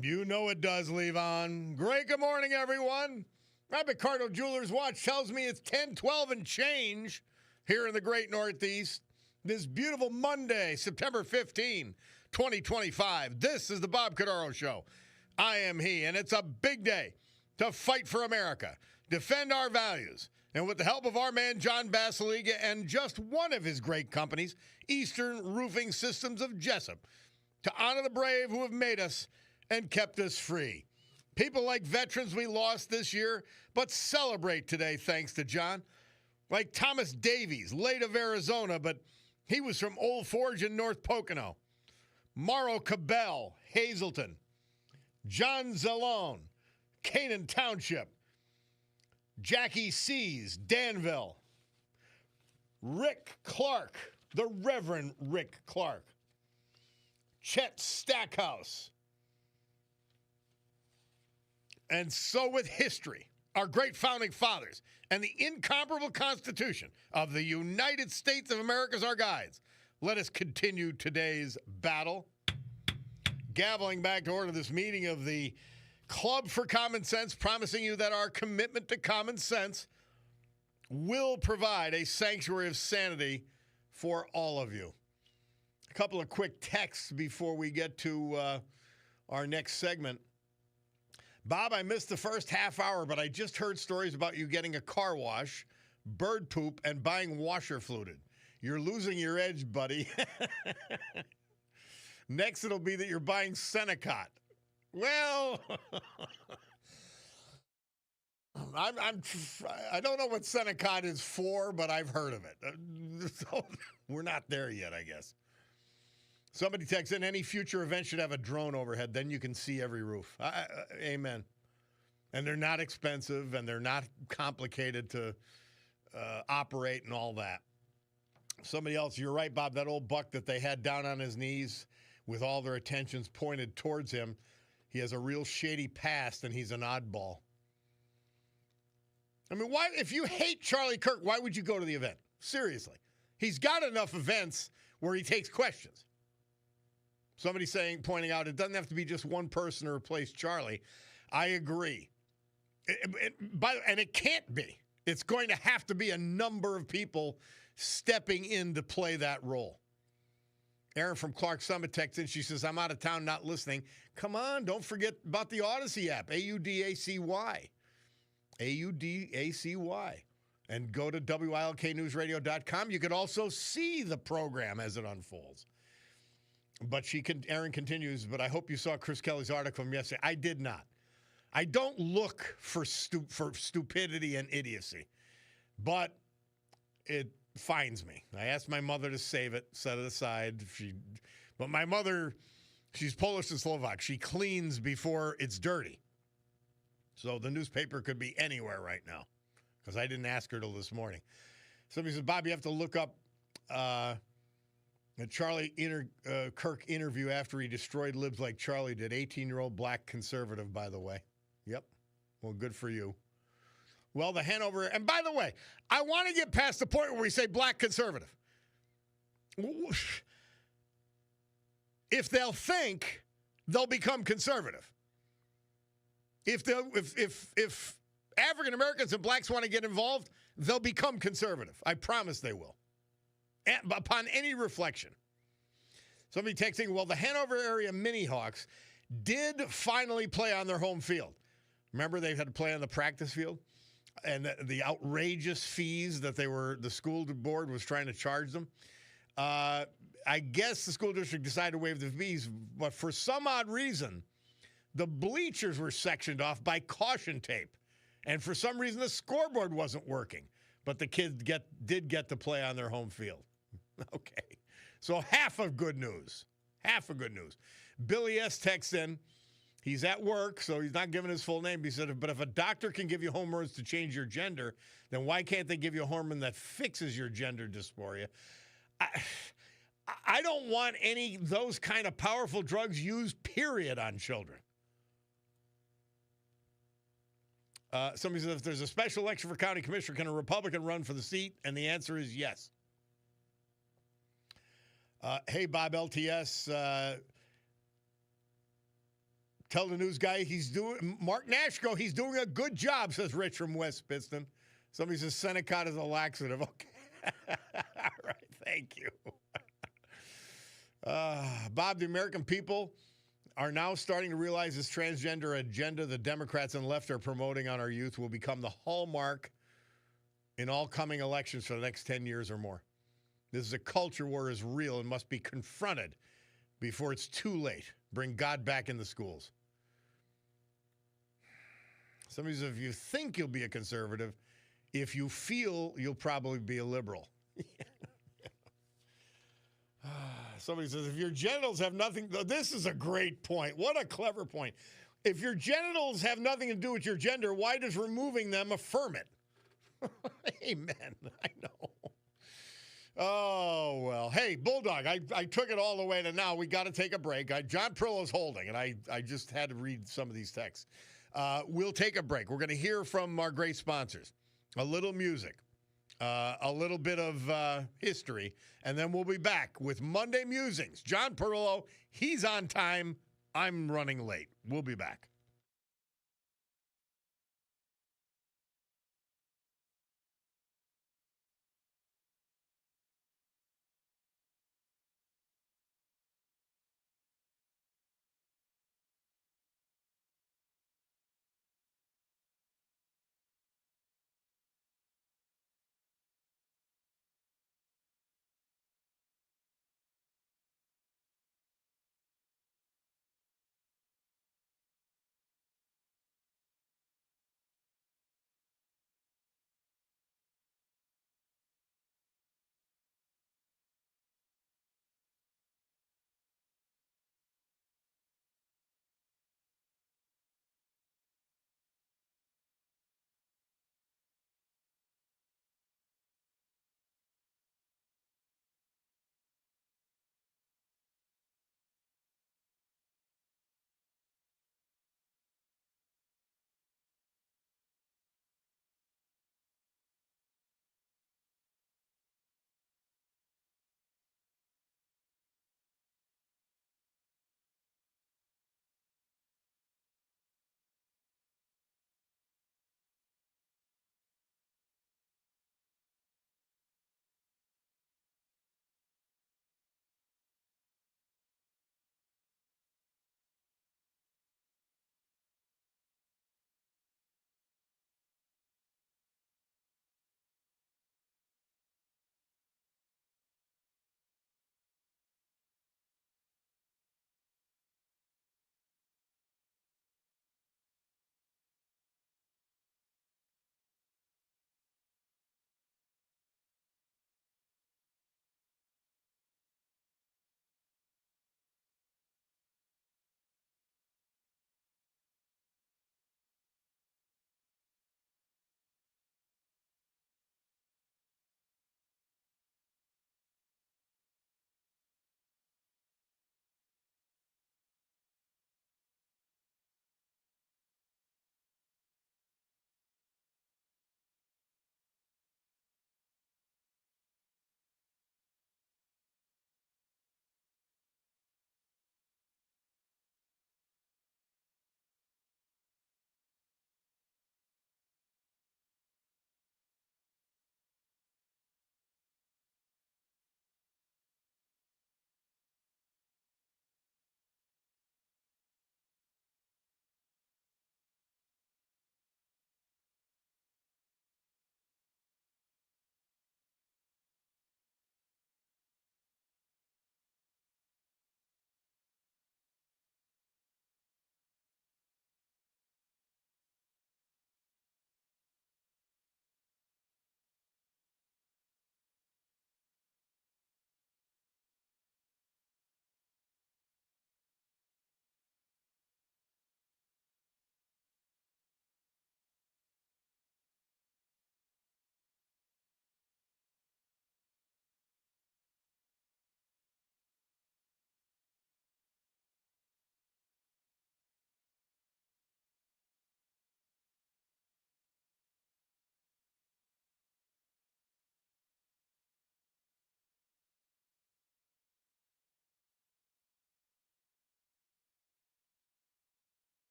You know it does, Levon. Great good morning, everyone. Rabbit Cardinal Jewelers watch tells me it's 10:12 and change here in the great Northeast. This beautiful Monday, September 15, 2025. This is the Bob Cordaro Show. I am he, and it's a big day to fight for America, defend our values, and with the help of our man John Basiliga and just one of his great companies, Eastern Roofing Systems of Jessup, to honor the brave who have made us and kept us free. People like veterans we lost this year, but celebrate today thanks to John. Like Thomas Davies, late of Arizona, but he was from Old Forge in North Pocono. Morrow Cabell, Hazleton. John Zalone, Canaan Township. Jackie Seas, Danville. Rick Clark, the Reverend Rick Clark. Chet Stackhouse. And so with history, our great founding fathers, and the incomparable Constitution of the United States of America as our guides, let us continue today's battle. Gaveling back to order this meeting of the Club for Common Sense, promising you that our commitment to common sense will provide a sanctuary of sanity for all of you. A couple of quick texts before we get to our next segment. Bob, I missed the first half hour, but I just heard stories about you getting a car wash, bird poop, and buying washer fluted. You're losing your edge, buddy. Next, it'll be that you're buying Senecot. Well, I don't know what Senecot is for, but I've heard of it. So we're not there yet, I guess. Somebody texts in, any future event should have a drone overhead. Then you can see every roof. Amen. And they're not expensive, and they're not complicated to operate and all that. Somebody else, you're right, Bob, that old buck that they had down on his knees with all their attentions pointed towards him, he has a real shady past, and he's an oddball. I mean, why? If you hate Charlie Kirk, why would you go to the event? Seriously. He's got enough events where he takes questions. Somebody pointing out, it doesn't have to be just one person to replace Charlie. I agree. And it can't be. It's going to have to be a number of people stepping in to play that role. Erin from Clark Summit texts in. She says, I'm out of town, not listening. Come on, don't forget about the Odyssey app, AUDACY. AUDACY. And go to WILKnewsradio.com. You could also see the program as it unfolds. But Erin continues, but I hope you saw Chris Kelly's article from yesterday. I did not. I don't look for stupidity and idiocy, but it finds me. I asked my mother to save it, set it aside. But my mother, she's Polish and Slovak. She cleans before it's dirty. So the newspaper could be anywhere right now because I didn't ask her till this morning. Somebody said, Bob, you have to look up the Charlie Kirk interview after he destroyed libs like Charlie did. 18-year-old black conservative, by the way. Yep. Well, good for you. Well, the Hanover, and by the way, I want to get past the point where we say black conservative. If they'll think, they'll become conservative. If African Americans and blacks want to get involved, they'll become conservative. I promise they will. Upon any reflection. Somebody texting, well, the Hanover area Mini-Hawks did finally play on their home field. Remember they had to play on the practice field? And the outrageous fees that the school board was trying to charge them. I guess the school district decided to waive the fees, but for some odd reason, the bleachers were sectioned off by caution tape. And for some reason, the scoreboard wasn't working. But the kids did get to play on their home field. Okay. So half of good news. Half of good news. Billy S. texts in. He's at work, so he's not giving his full name. He said, but if a doctor can give you hormones to change your gender, then why can't they give you a hormone that fixes your gender dysphoria? I don't want those kind of powerful drugs used, period, on children. Somebody says, if there's a special election for county commissioner, can a Republican run for the seat? And the answer is yes. Hey, Bob LTS. Tell the news guy Mark Nashko, he's doing a good job, says Rich from West Piston. Somebody says Senecott is a laxative. Okay. All right, thank you. Bob, the American people are now starting to realize this transgender agenda the Democrats and left are promoting on our youth will become the hallmark in all coming elections for the next 10 years or more. This is a culture war is real and must be confronted before it's too late. Bring God back in the schools. Somebody says, if you think you'll be a conservative, if you feel you'll probably be a liberal. Somebody says, if your genitals have nothing, this is a great point. What a clever point. If your genitals have nothing to do with your gender, why does removing them affirm it? Amen. I know. Oh, well. Hey, Bulldog, I took it all the way to now. We got to take a break. John Perillo's holding, and I just had to read some of these texts. We'll take a break. We're going to hear from our great sponsors. A little music, a little bit of history, and then we'll be back with Monday Musings. John Perillo, he's on time. I'm running late. We'll be back.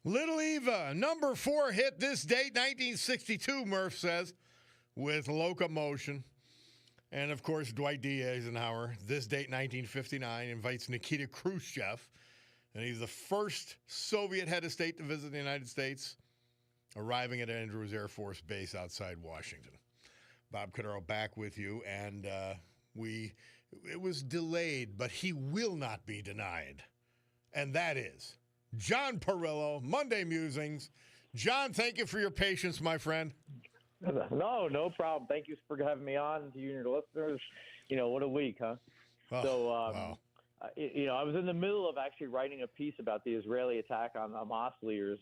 Little Eva, number 4 hit this date, 1962, Murph says, with Locomotion. And, of course, Dwight D. Eisenhower, this date, 1959, invites Nikita Khrushchev, and he's the first Soviet head of state to visit the United States, arriving at Andrews Air Force Base outside Washington. Bob Cordaro back with you, and it was delayed, but he will not be denied. And that is John Perillo, Monday Musings. John, thank you for your patience, my friend. No problem. Thank you for having me on, to you and your listeners. What a week, huh? Oh, wow. I was in the middle of actually writing a piece about the Israeli attack on Hamas leaders,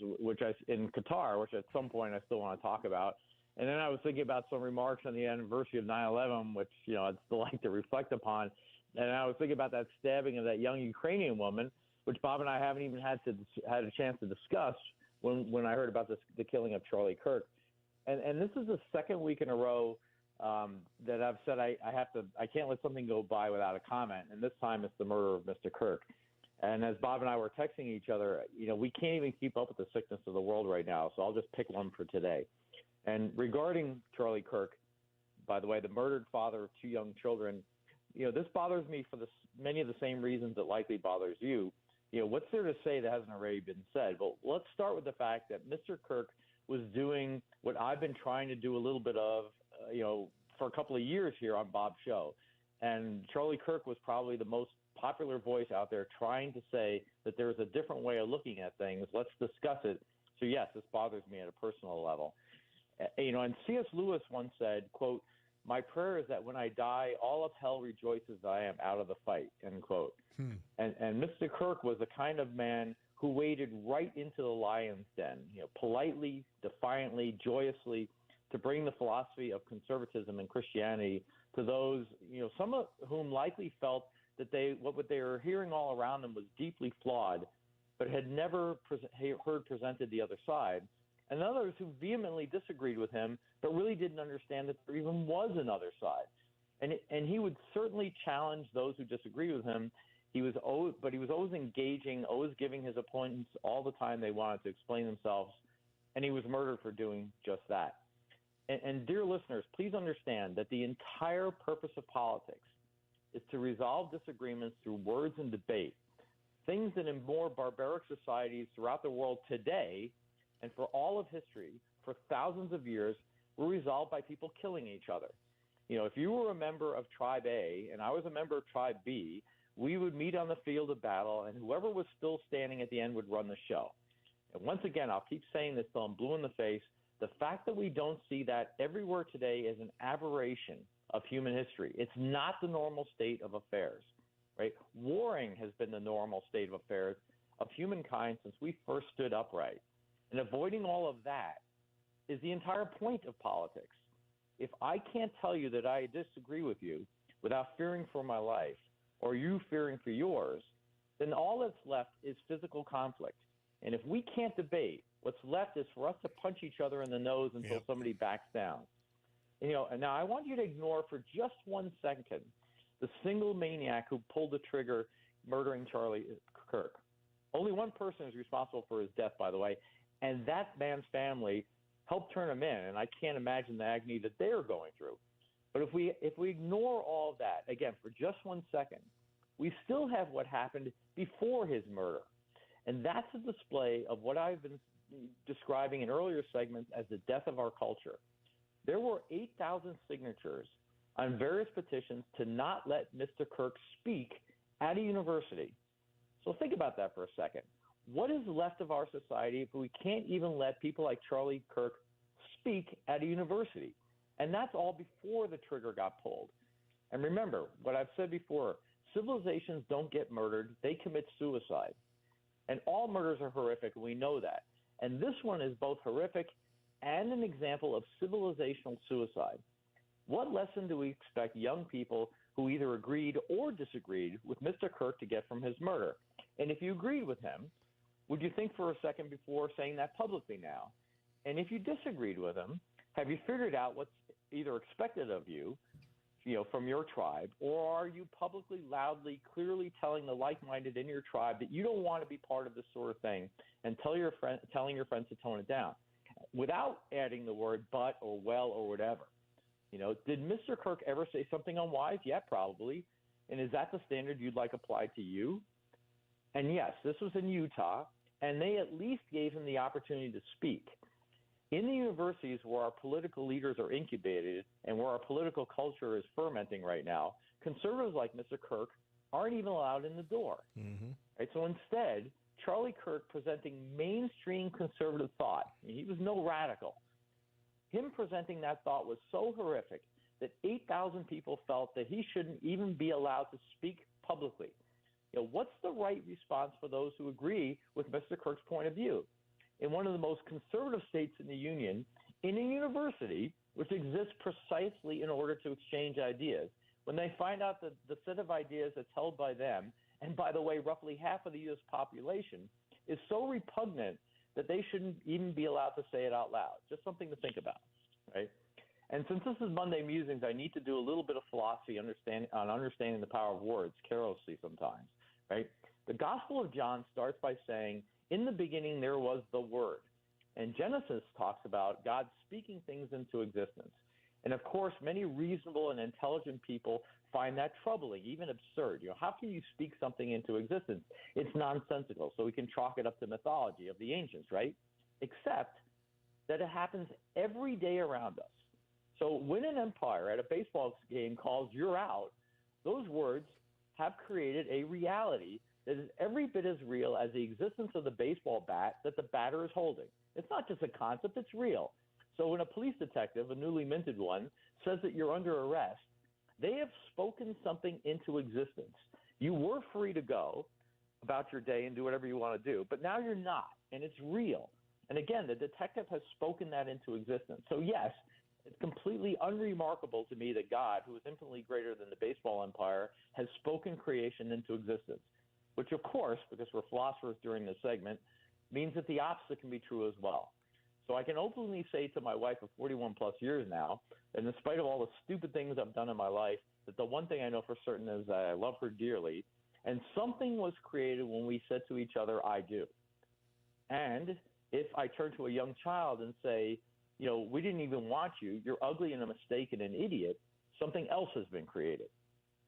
in Qatar, which at some point I still want to talk about. And then I was thinking about some remarks on the anniversary of 9/11, which, I'd still like to reflect upon. And I was thinking about that stabbing of that young Ukrainian woman, which Bob and I haven't even had a chance to discuss when I heard about the killing of Charlie Kirk. And this is the second week in a row that I've said I can't let something go by without a comment. And this time it's the murder of Mr. Kirk. And as Bob and I were texting each other, we can't even keep up with the sickness of the world right now. So I'll just pick one for today. And regarding Charlie Kirk, by the way, the murdered father of 2 young children, this bothers me for many of the same reasons that likely bothers you. What's there to say that hasn't already been said? Well, let's start with the fact that Mr. Kirk was doing what I've been trying to do a little bit of, for a couple of years here on Bob's show. And Charlie Kirk was probably the most popular voice out there trying to say that there's a different way of looking at things. Let's discuss it. So, yes, this bothers me at a personal level. And C.S. Lewis once said, quote, "My prayer is that when I die, all of hell rejoices that I am out of the fight," end quote. And Mr. Kirk was the kind of man who waded right into the lion's den, politely, defiantly, joyously, to bring the philosophy of conservatism and Christianity to those, some of whom likely felt that what they were hearing all around them was deeply flawed, but had never heard presented the other side, and others who vehemently disagreed with him, but really didn't understand that there even was another side. And he would certainly challenge those who disagreed with him. But he was always engaging, always giving his opponents all the time they wanted to explain themselves, and he was murdered for doing just that. And dear listeners, please understand that the entire purpose of politics is to resolve disagreements through words and debate, things that in more barbaric societies throughout the world today and for all of history, for thousands of years, were resolved by people killing each other. If you were a member of Tribe A and I was a member of Tribe B, we would meet on the field of battle, and whoever was still standing at the end would run the show. And once again, I'll keep saying this till I'm blue in the face, the fact that we don't see that everywhere today is an aberration of human history. It's not the normal state of affairs, right? Warring has been the normal state of affairs of humankind since we first stood upright. And avoiding all of that is the entire point of politics. If I can't tell you that I disagree with you without fearing for my life, or you fearing for yours, then all that's left is physical conflict. And if we can't debate, what's left is for us to punch each other in the nose until somebody backs down. And now I want you to ignore for just 1 second the single maniac who pulled the trigger murdering Charlie Kirk. Only one person is responsible for his death, by the way, and that man's family helped turn him in, and I can't imagine the agony that they're going through. But if we ignore all of that, again, for just 1 second, we still have what happened before his murder. And that's a display of what I've been describing in earlier segments as the death of our culture. There were 8,000 signatures on various petitions to not let Mr. Kirk speak at a university. So think about that for a second. What is left of our society if we can't even let people like Charlie Kirk speak at a university? And that's all before the trigger got pulled. And remember, what I've said before, civilizations don't get murdered, they commit suicide. And all murders are horrific, and we know that. And this one is both horrific and an example of civilizational suicide. What lesson do we expect young people who either agreed or disagreed with Mr. Kirk to get from his murder? And if you agreed with him, would you think for a second before saying that publicly now? And if you disagreed with him, have you figured out what's either expected of you, from your tribe, or are you publicly, loudly, clearly telling the like-minded in your tribe that you don't want to be part of this sort of thing, and telling your friends to tone it down, without adding the word but or well or whatever? Did Mr. Kirk ever say something unwise? Yeah, probably. And is that the standard you'd like applied to you? And yes, this was in Utah, and they at least gave him the opportunity to speak. In the universities where our political leaders are incubated and where our political culture is fermenting right now, conservatives like Mr. Kirk aren't even allowed in the door. Mm-hmm. Right? So instead, Charlie Kirk presenting mainstream conservative thought, he was no radical. Him presenting that thought was so horrific that 8,000 people felt that he shouldn't even be allowed to speak publicly. What's the right response for those who agree with Mr. Kirk's point of view? In one of the most conservative states in the Union, in a university which exists precisely in order to exchange ideas, when they find out that the set of ideas that's held by them, and by the way, roughly half of the U.S. population, is so repugnant that they shouldn't even be allowed to say it out loud. Just something to think about, right? And since this is Monday Musings, I need to do a little bit of philosophy on understanding the power of words, carelessly sometimes, right? The Gospel of John starts by saying, in the beginning there was the Word. And Genesis talks about God speaking things into existence. And of course, many reasonable and intelligent people find that troubling, even absurd. How can you speak something into existence? It's nonsensical, so we can chalk it up to mythology of the ancients, right? Except that it happens every day around us. So when an umpire at a baseball game calls "you're out," those words have created a reality that is every bit as real as the existence of the baseball bat that the batter is holding. It's not just a concept, it's real. So when a police detective, a newly minted one, says that you're under arrest, they have spoken something into existence. You were free to go about your day and do whatever you want to do, but now you're not, and it's real. And again, the detective has spoken that into existence. So yes, it's completely unremarkable to me that God, who is infinitely greater than the baseball umpire, has spoken creation into existence, which of course, because we're philosophers during this segment, means that the opposite can be true as well. So I can openly say to my wife of 41 plus years now, that in spite of all the stupid things I've done in my life, that the one thing I know for certain is that I love her dearly, and something was created when we said to each other, I do. And if I turn to a young child and say, we didn't even want you, you're ugly and a mistake and an idiot, something else has been created.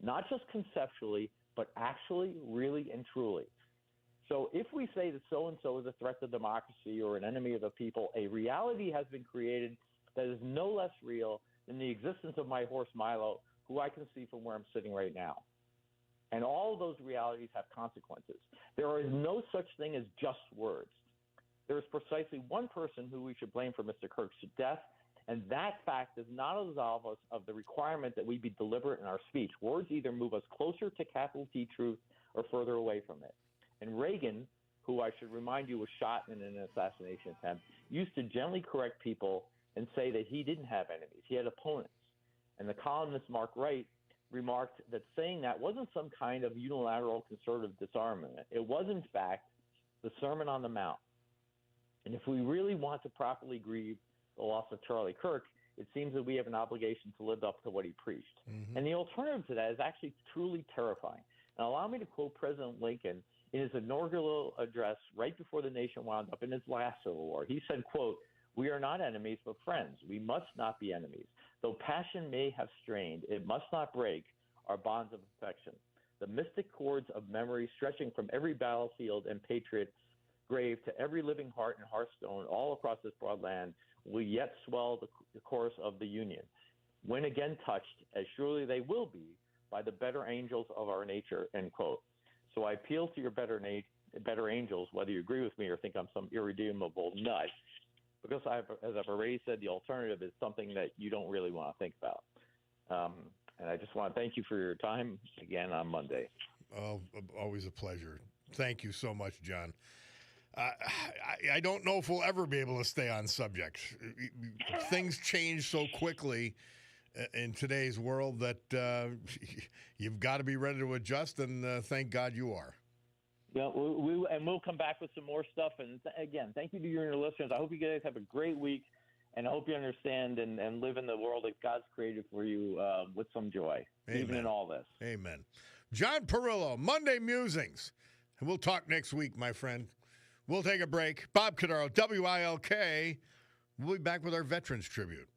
Not just conceptually, but actually, really, and truly. So if we say that so-and-so is a threat to democracy or an enemy of the people, a reality has been created that is no less real than the existence of my horse Milo, who I can see from where I'm sitting right now. And all of those realities have consequences. There is no such thing as just words. There is precisely one person who we should blame for Mr. Kirk's death, and that fact does not absolve us of the requirement that we be deliberate in our speech. Words either move us closer to capital T truth or further away from it. And Reagan, who I should remind you was shot in an assassination attempt, used to gently correct people and say that he didn't have enemies. He had opponents. And the columnist Mark Wright remarked that saying that wasn't some kind of unilateral conservative disarmament. It was, in fact, the Sermon on the Mount. And if we really want to properly grieve the loss of Charlie Kirk, it seems that we have an obligation to live up to what he preached. Mm-hmm. And the alternative to that is actually truly terrifying. Now, allow me to quote President Lincoln in his inaugural address right before the nation wound up in its last Civil War. He said, quote, "We are not enemies, but friends. We must not be enemies. Though passion may have strained, it must not break our bonds of affection. The mystic cords of memory stretching from every battlefield and patriot grave to every living heart and hearthstone all across this broad land will yet swell the chorus of the Union. When again touched, as surely they will be, by the better angels of our nature," end quote. So I appeal to your better angels, whether you agree with me or think I'm some irredeemable nut, because as I've already said, the alternative is something that you don't really want to think about. And I just want to thank you for your time again on Monday. Oh, always a pleasure. Thank you so much, John. I don't know if we'll ever be able to stay on subject. Things change so quickly in today's world that you've got to be ready to adjust, and thank God you are. Yeah, we'll come back with some more stuff. And again, thank you to your listeners. I hope you guys have a great week. And I hope you understand and live in the world that God's created for you with some joy, Amen. even in all this. Amen. John Perillo, Monday Musings. And we'll talk next week, my friend. We'll take a break. Bob Cordaro, WILK. We'll be back with our Veterans Tribute.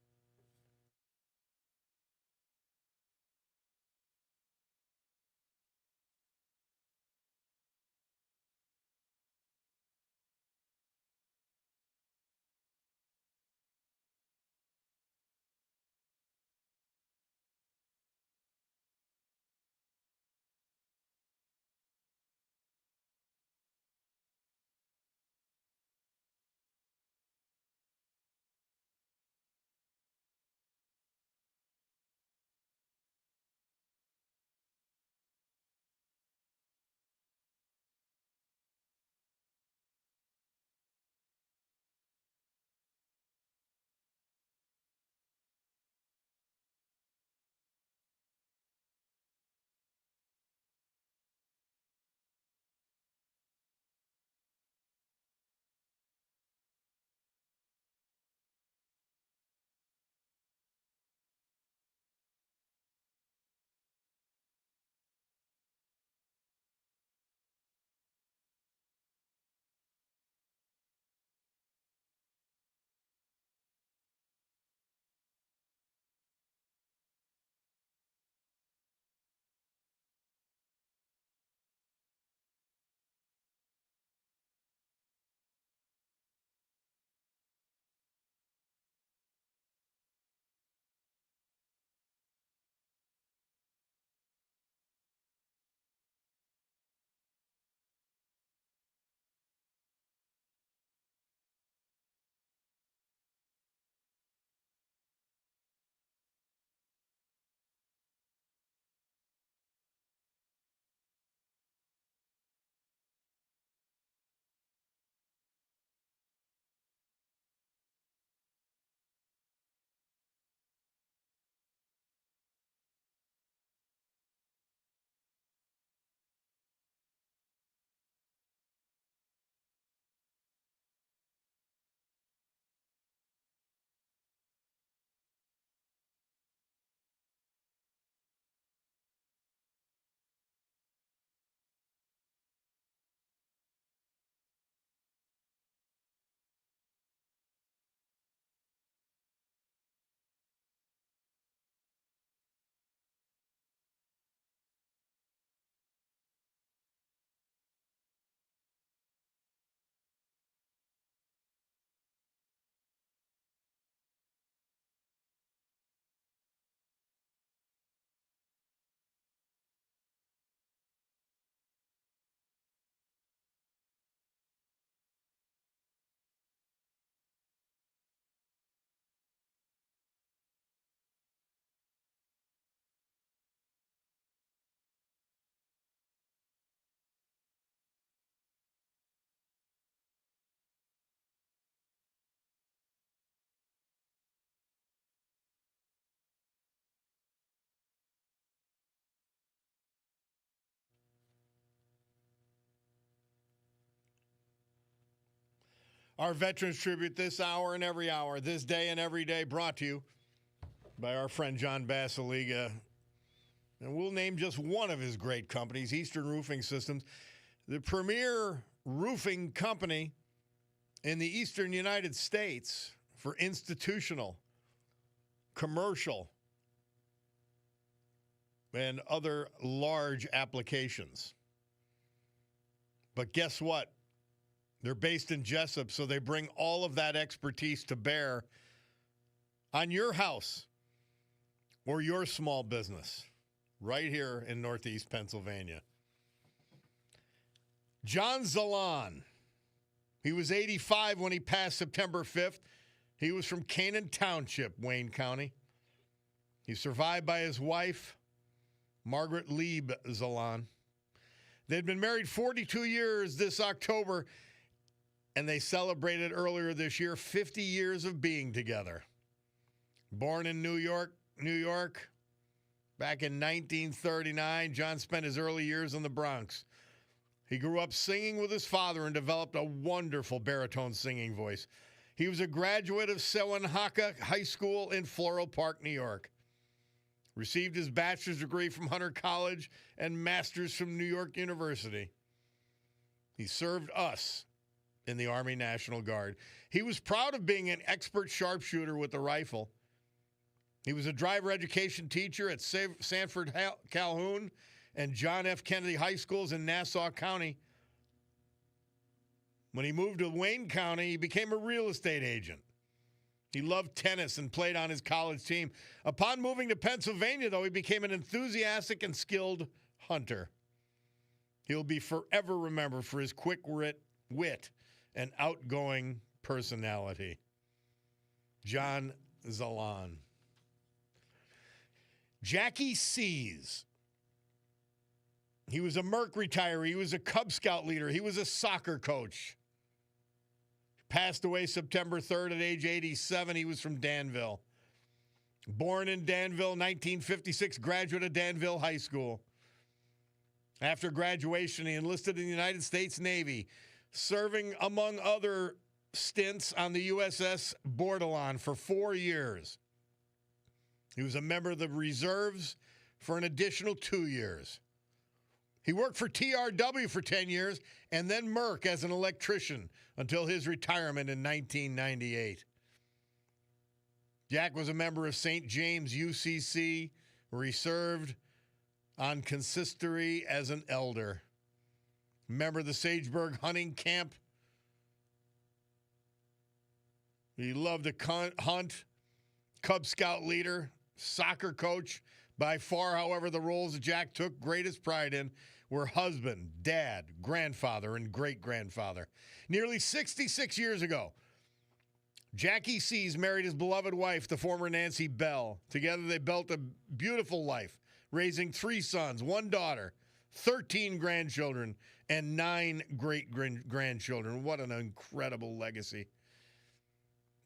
Our Veterans Tribute this hour and every hour, this day and every day, brought to you by our friend John Basiliga. And we'll name just one of his great companies, Eastern Roofing Systems, the premier roofing company in the eastern United States for institutional, commercial, and other large applications. But guess what? They're based in Jessup, so they bring all of that expertise to bear on your house or your small business right here in Northeast Pennsylvania. John Zalan, he was 85 when he passed September 5th. He was from Canaan Township, Wayne County. He's survived by his wife, Margaret Lieb Zalan. They'd been married 42 years this October, and they celebrated earlier this year 50 years of being together. Born in New York, back in 1939, John spent his early years in the Bronx. He grew up singing with his father and developed a wonderful baritone singing voice. He was a graduate of Sewanhaka High School in Floral Park, New York. Received his bachelor's degree from Hunter College and master's from New York University. He served us in the Army National Guard. He was proud of being an expert sharpshooter with the rifle. He was a driver education teacher at Sanford Calhoun and John F. Kennedy High Schools in Nassau County. When he moved to Wayne County, he became a real estate agent. He loved tennis and played on his college team. Upon moving to Pennsylvania, though, he became an enthusiastic and skilled hunter. He'll be forever remembered for his quick wit and outgoing personality. John Zalan. Jackie Sees. He was a Merc retiree. He was a Cub Scout leader. He was a soccer coach. Passed away September 3rd at age 87. He was from Danville. Born in Danville, 1956, graduate of Danville High School. After graduation, he enlisted in the United States Navy, serving, among other stints, on the USS Bordelon for 4 years. He was a member of the reserves for an additional 2 years. He worked for TRW for 10 years and then Merck as an electrician until his retirement in 1998. Jack was a member of St. James UCC, where he served on consistory as an elder. Member of the Sageburg Hunting Camp. He loved to hunt, Cub Scout leader, soccer coach. By far, however, the roles that Jack took greatest pride in were husband, dad, grandfather, and great-grandfather. Nearly 66 years ago, Jackie Sees married his beloved wife, the former Nancy Bell. Together, they built a beautiful life, raising 3 sons, 1 daughter, 13 grandchildren, and 9 great-grandchildren. What an incredible legacy.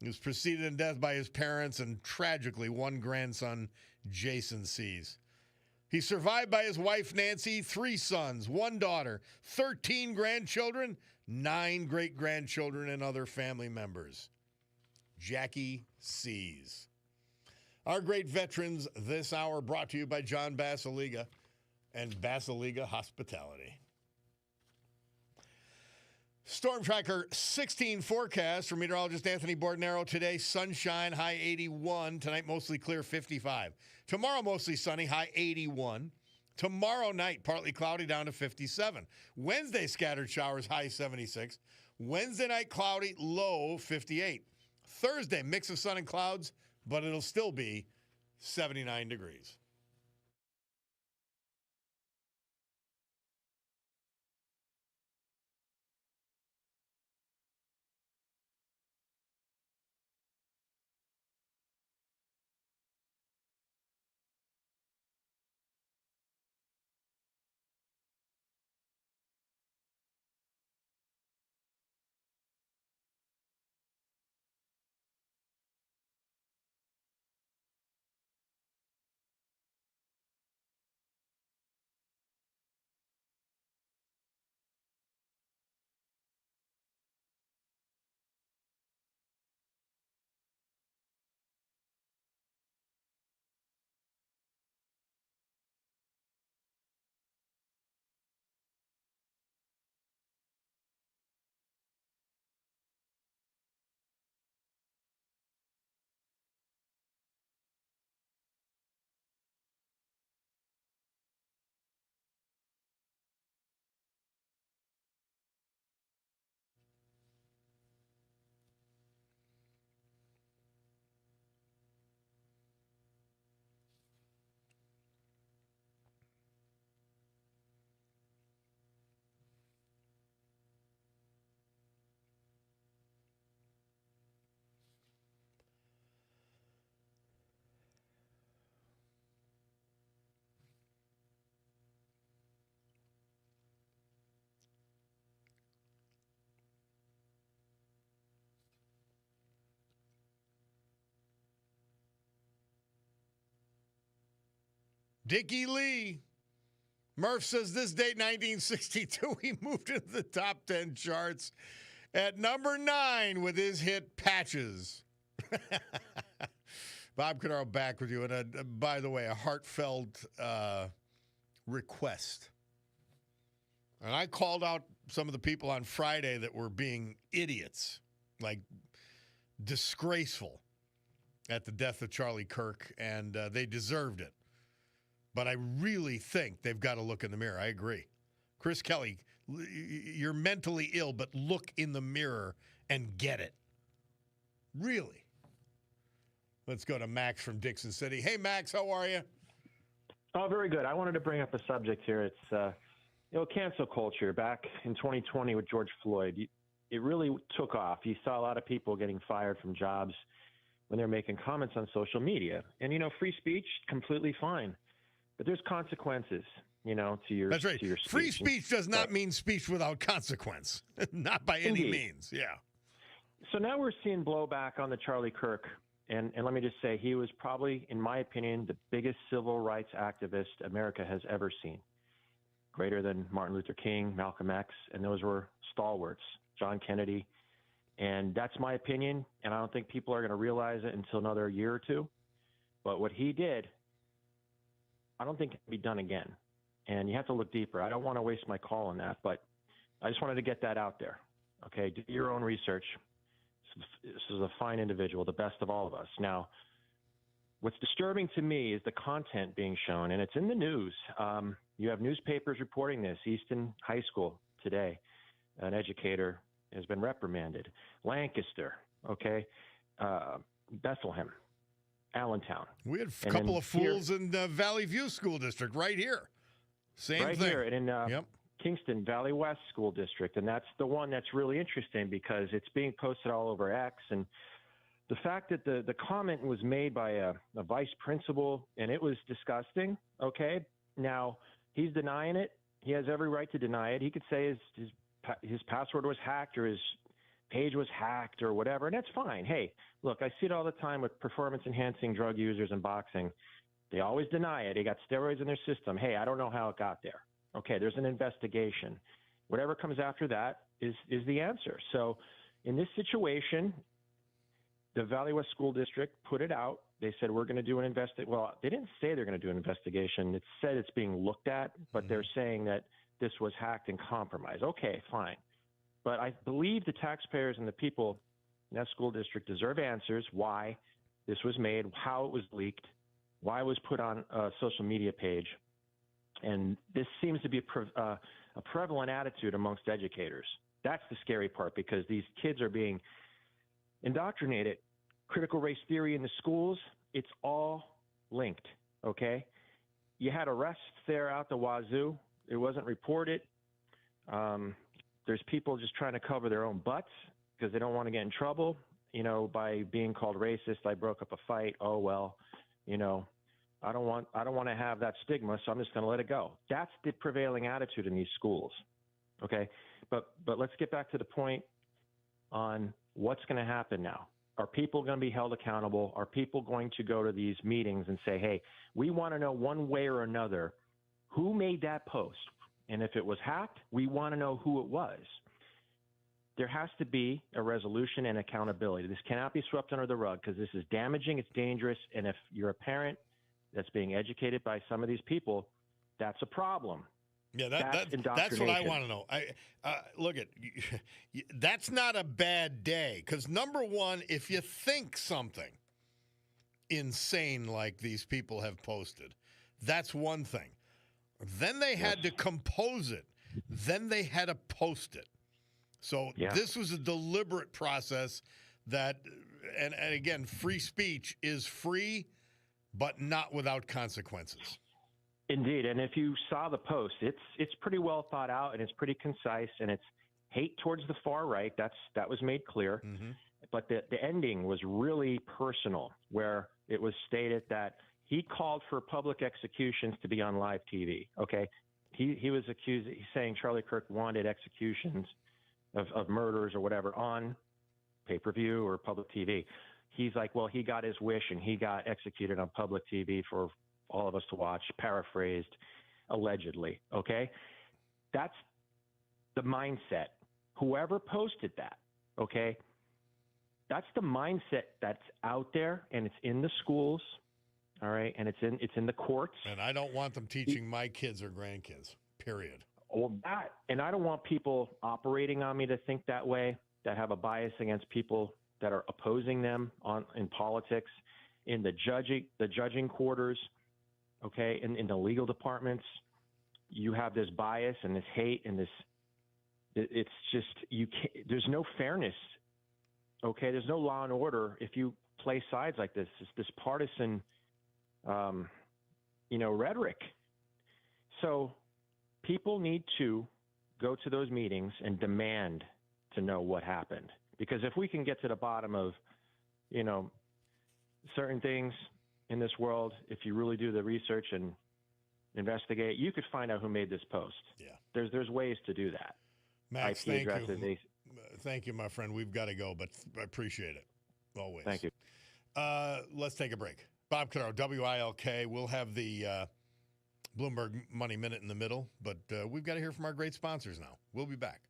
He was preceded in death by his parents and, tragically, 1 grandson, Jason Sees. He's survived by his wife, Nancy, 3 sons, 1 daughter, 13 grandchildren, 9 great-grandchildren, and other family members. Jackie Sees. Our great veterans this hour brought to you by John Basiliga and Basiliga Hospitality. Storm Tracker 16 forecast from meteorologist Anthony Bordenaro. Today, sunshine, high 81. Tonight, mostly clear, 55. Tomorrow, mostly sunny, high 81. Tomorrow night, partly cloudy, down to 57. Wednesday, scattered showers, high 76. Wednesday night, cloudy, low 58. Thursday, mix of sun and clouds, but it'll still be 79 degrees. Dickie Lee. Murph says this date, 1962, he moved into the top 10 charts. At number 9 with his hit Patches. Bob Cordaro back with you. And by the way, a heartfelt request. And I called out some of the people on Friday that were being idiots, like disgraceful at the death of Charlie Kirk, and they deserved it. But I really think they've got to look in the mirror. I agree. Chris Kelly, you're mentally ill, but look in the mirror and get it. Really. Let's go to Max from Dixon City. Hey, Max, how are you? Oh, very good. I wanted to bring up a subject here. It's, cancel culture. Back in 2020 with George Floyd, it really took off. You saw a lot of people getting fired from jobs when they're making comments on social media. And, free speech, completely fine. But there's consequences, to your That's right. To your speech. Free speech does not mean speech without consequence. Not by any means. Yeah. So now we're seeing blowback on the Charlie Kirk. And let me just say, he was probably, in my opinion, the biggest civil rights activist America has ever seen. Greater than Martin Luther King, Malcolm X, and those were stalwarts, John Kennedy. And that's my opinion, and I don't think people are going to realize it until another year or two. But what he did, I don't think it can be done again. And you have to look deeper. I don't want to waste my call on that, but I just wanted to get that out there. Okay, do your own research. This is a fine individual, the best of all of us. Now, what's disturbing to me is the content being shown, and it's in the news. You have newspapers reporting this. Easton High School today, an educator has been reprimanded. Lancaster, Bethlehem, Allentown. We had a couple of fools in the Valley View School District right here. Same right thing. Here, and in Kingston, Valley West School District. And that's the one that's really interesting because it's being posted all over X. And the fact that the comment was made by a vice principal and it was disgusting, okay? Now, he's denying it. He has every right to deny it. He could say his password was hacked or his page was hacked or whatever, and that's fine. Hey, look, I see it all the time with performance-enhancing drug users in boxing. They always deny it. They got steroids in their system. Hey, I don't know how it got there. Okay, there's an investigation. Whatever comes after that is the answer. So in this situation, the Valley West School District put it out. They said, we're going to do an investigation. Well, they didn't say they're going to do an investigation. It said it's being looked at, but they're saying that this was hacked and compromised. Okay, fine. But I believe the taxpayers and the people in that school district deserve answers why this was made, how it was leaked, why it was put on a social media page. And this seems to be a prevalent attitude amongst educators. That's the scary part because these kids are being indoctrinated. Critical race theory in the schools, it's all linked, okay? You had arrests there out the wazoo. It wasn't reported. There's people just trying to cover their own butts because they don't want to get in trouble, by being called racist. I broke up a fight. Oh, well, I don't want to have that stigma, so I'm just going to let it go. That's the prevailing attitude in these schools, okay? But let's get back to the point on what's going to happen now. Are people going to be held accountable? Are people going to go to these meetings and say, hey, we want to know one way or another who made that post? And if it was hacked, we want to know who it was. There has to be a resolution and accountability. This cannot be swept under the rug because this is damaging, it's dangerous, and if you're a parent that's being educated by some of these people, that's a problem. Yeah, that's what I want to know. Look, that's not a bad day because, number one, if you think something insane like these people have posted, that's one thing. Then they had to compose it. Then they had to post it. So this was a deliberate process that, and again, free speech is free, but not without consequences. Indeed, and if you saw the post, it's pretty well thought out and it's pretty concise and it's hate towards the far right. That was made clear, but the ending was really personal, where it was stated that he called for public executions to be on live TV. Okay, he was accused. He's saying Charlie Kirk wanted executions of murders or whatever on pay-per-view or public TV. He's like, well, he got his wish and he got executed on public TV for all of us to watch, paraphrased, allegedly, okay? That's the mindset whoever posted that, okay, that's the mindset that's out there, and it's in the schools, all right, and it's in the courts. And I don't want them teaching my kids or grandkids, period. Well, and I don't want people operating on me to think that way, that have a bias against people that are opposing them in politics, in the judging quarters, okay, in the legal departments. You have this bias and this hate and this. It's just there's no fairness. Okay, there's no law and order if you play sides like this. It's this partisan, rhetoric. So people need to go to those meetings and demand to know what happened. Because if we can get to the bottom of, certain things in this world, if you really do the research and investigate, you could find out who made this post. Yeah. There's ways to do that. Max, IP addresses, thank you, my friend. We've got to go, but I appreciate it. Always. Thank you. Let's take a break. Bob Cordaro, WILK. We'll have the Bloomberg Money Minute in the middle, but we've got to hear from our great sponsors now. We'll be back.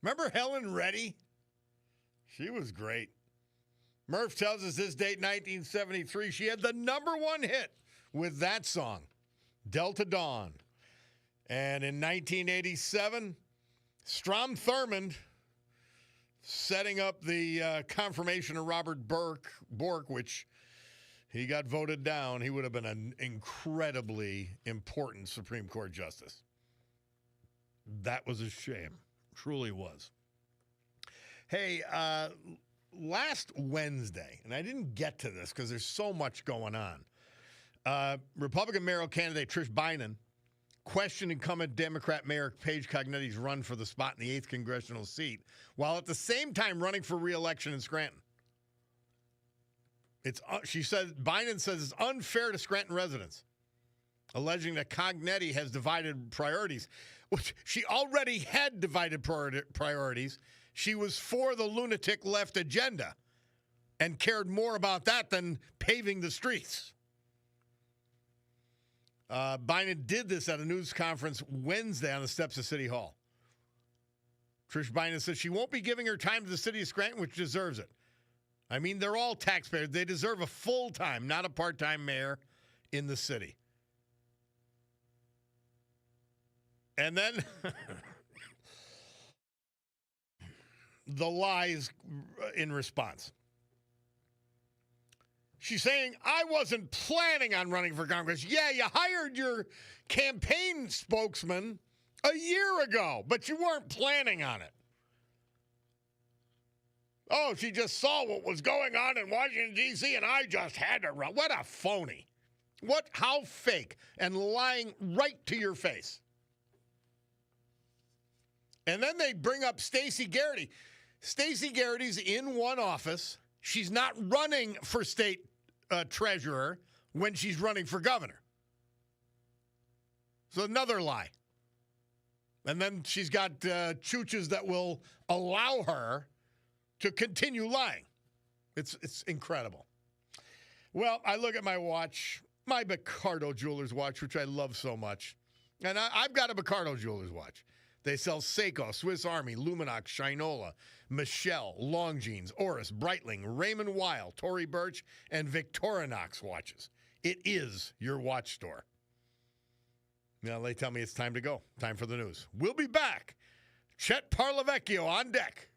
Remember Helen Reddy? She was great. Murph tells us this date, 1973, she had the #1 hit with that song, Delta Dawn. And in 1987, Strom Thurmond setting up the confirmation of Robert Bork, which he got voted down. He would have been an incredibly important Supreme Court justice. That was a shame. Truly was. Hey, last Wednesday, and I didn't get to this because there's so much going on, Republican mayoral candidate Trish Bynum questioned incumbent Democrat Mayor Paige Cognetti's run for the spot in the 8th congressional seat, while at the same time running for re-election in Scranton. She said, Bynum says it's unfair to Scranton residents, alleging that Cognetti has divided priorities. Which she already had divided priorities. She was for the lunatic left agenda and cared more about that than paving the streets. Bynum did this at a news conference Wednesday on the steps of City Hall. Trish Bynum said she won't be giving her time to the city of Scranton, which deserves it. I mean, they're all taxpayers. They deserve a full-time, not a part-time mayor in the city. And then the lies in response. She's saying, I wasn't planning on running for Congress. Yeah, you hired your campaign spokesman a year ago, but you weren't planning on it. Oh, she just saw what was going on in Washington, D.C., and I just had to run. What a phony. How fake and lying right to your face. And then they bring up Stacey Garrity. Stacey Garrity's in one office. She's not running for state treasurer when she's running for governor. So another lie. And then she's got chooches that will allow her to continue lying. It's incredible. Well, I look at my watch, my Picardo Jewelers watch, which I love so much. And I've got a Picardo Jewelers watch. They sell Seiko, Swiss Army, Luminox, Shinola, Michelle, Longines, Oris, Breitling, Raymond Weil, Tory Burch, and Victorinox watches. It is your watch store. Now they tell me it's time to go. Time for the news. We'll be back. Chet Parlavecchio on deck.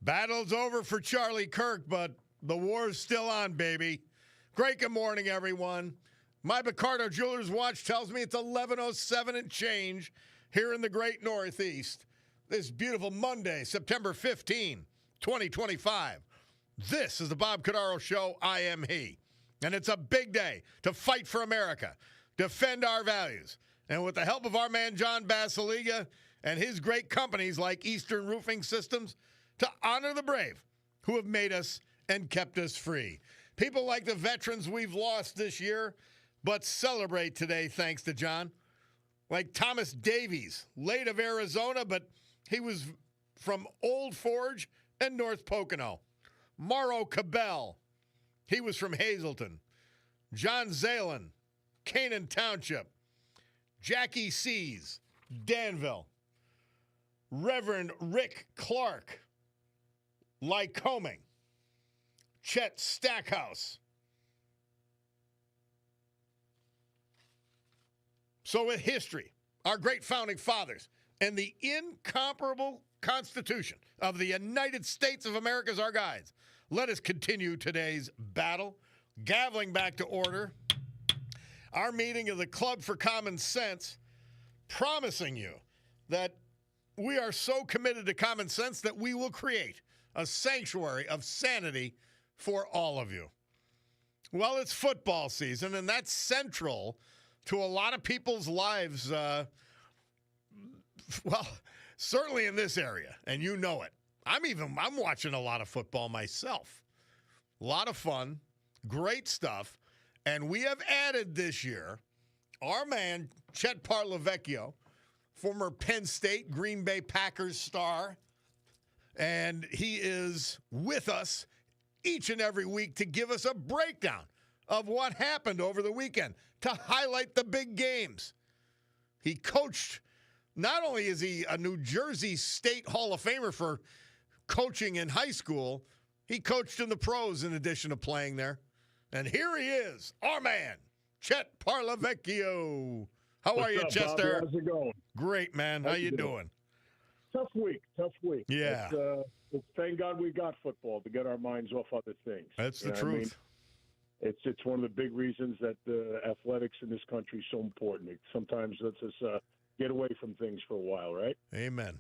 Battle's over for Charlie Kirk, but the war's still on, baby. Great good morning, everyone. My Cordaro Jewelers watch tells me it's 11:07 and change here in the great Northeast. This beautiful Monday, September 15, 2025. This is the Bob Cordaro Show. I am he. And it's a big day to fight for America, defend our values, and with the help of our man John Basiliga and his great companies like Eastern Roofing Systems, to honor the brave who have made us and kept us free. People like the veterans we've lost this year, but celebrate today thanks to John. Like Thomas Davies, late of Arizona, but he was from Old Forge and North Pocono. Morrow Cabell, he was from Hazleton. John Zalen, Canaan Township. Jackie Sees, Danville. Reverend Rick Clark, Lycoming. Chet Stackhouse. So with history, our great founding fathers, and the incomparable Constitution of the United States of America as our guides, let us continue today's battle. Gaveling back to order, our meeting of the Club for Common Sense, promising you that we are so committed to common sense that we will create a sanctuary of sanity for all of you. Well, it's football season, and that's central to a lot of people's lives. Well, certainly in this area, and you know it. I'm watching a lot of football myself. A lot of fun, great stuff, and we have added this year our man Chet Parlavecchio, former Penn State Green Bay Packers star, and he is with us each and every week to give us a breakdown of what happened over the weekend, to highlight the big games. He coached, not only is he a New Jersey State Hall of Famer for coaching in high school, he coached in the pros in addition to playing there. And here he is, our man, Chet Parlavecchio. How are you, Chester? Bobby? How's it going? Great, man. How you doing? Tough week. Yeah. Thank God we got football to get our minds off other things. That's the truth. It's one of the big reasons that athletics in this country is so important. It sometimes lets us get away from things for a while, right? Amen.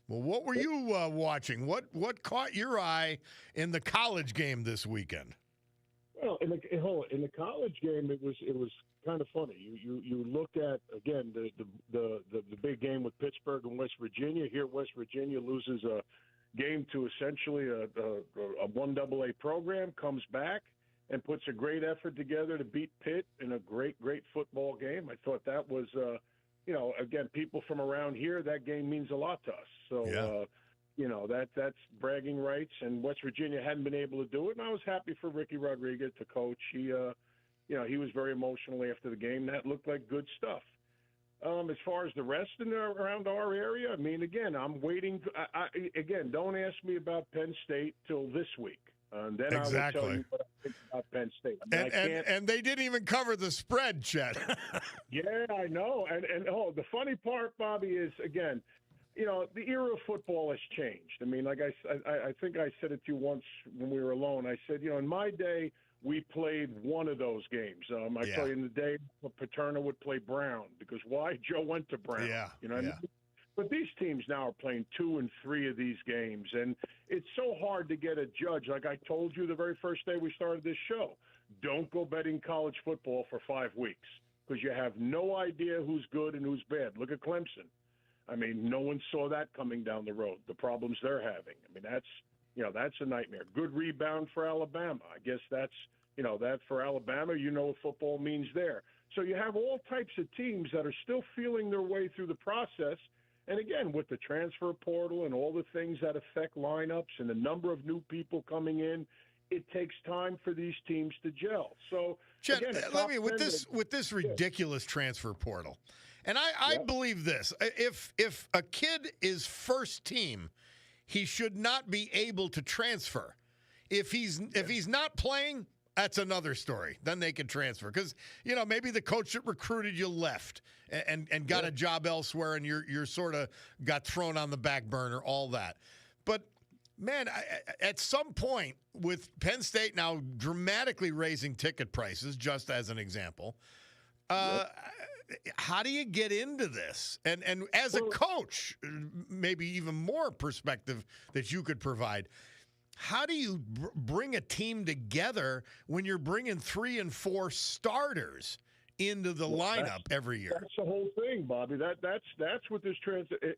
Well, what were you watching? What caught your eye in the college game this weekend? Well, in the college game, it was kind of funny. You look at, again, the big game with Pittsburgh and West Virginia. Here, West Virginia loses a game to essentially a 1AA program, comes back and puts a great effort together to beat Pitt in a great football game. I thought that was, again, people from around here, that game means a lot to us. So, yeah. That's bragging rights, and West Virginia hadn't been able to do it, and I was happy for Ricky Rodriguez to coach. He was very emotional after the game. That looked like good stuff. As far as the rest around our area, I mean, again, I'm waiting. Again, don't ask me about Penn State till this week. And then exactly. I will tell you what I think about Penn State. I mean, and they didn't even cover the spread, Chet. Yeah, I know. And the funny part, Bobby, is, again, the era of football has changed. I mean, like I think I said it to you once when we were alone. I said, in my day, we played one of those games. I tell you, in the day, Paterno would play Brown because why? Joe went to Brown. Yeah. You know what I mean? But these teams now are playing 2 and 3 of these games, and it's so hard to get a judge. Like I told you the very first day we started this show, don't go betting college football for 5 weeks because you have no idea who's good and who's bad. Look at Clemson. I mean, no one saw that coming down the road, the problems they're having. I mean, that's a nightmare. Good rebound for Alabama. I guess that's, that for Alabama, what football means there. So you have all types of teams that are still feeling their way through the process. And again, with the transfer portal and all the things that affect lineups and the number of new people coming in, it takes time for these teams to gel. So, Chet, again, with this ridiculous transfer portal, and I believe this: if a kid is first team, he should not be able to transfer. If he's not playing, that's another story. Then they can transfer because maybe the coach that recruited you left and got a job elsewhere, and you're sort of got thrown on the back burner. All that, but Man, at some point, with Penn State now dramatically raising ticket prices, just as an example, how do you get into this? And as a coach, maybe even more perspective that you could provide. How do you bring a team together when you're bringing 3 and 4 starters into the lineup every year? That's the whole thing, Bobby. That's what this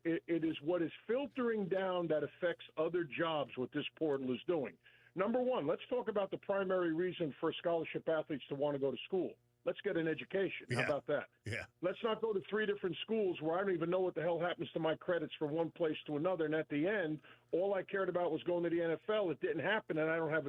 it is what is filtering down that affects other jobs. What this portal is doing. Number one, let's talk about the primary reason for scholarship athletes to want to go to school. Let's get an education. How about that? Yeah. Let's not go to 3 different schools where I don't even know what the hell happens to my credits from one place to another. And at the end, all I cared about was going to the NFL. It didn't happen, and I don't have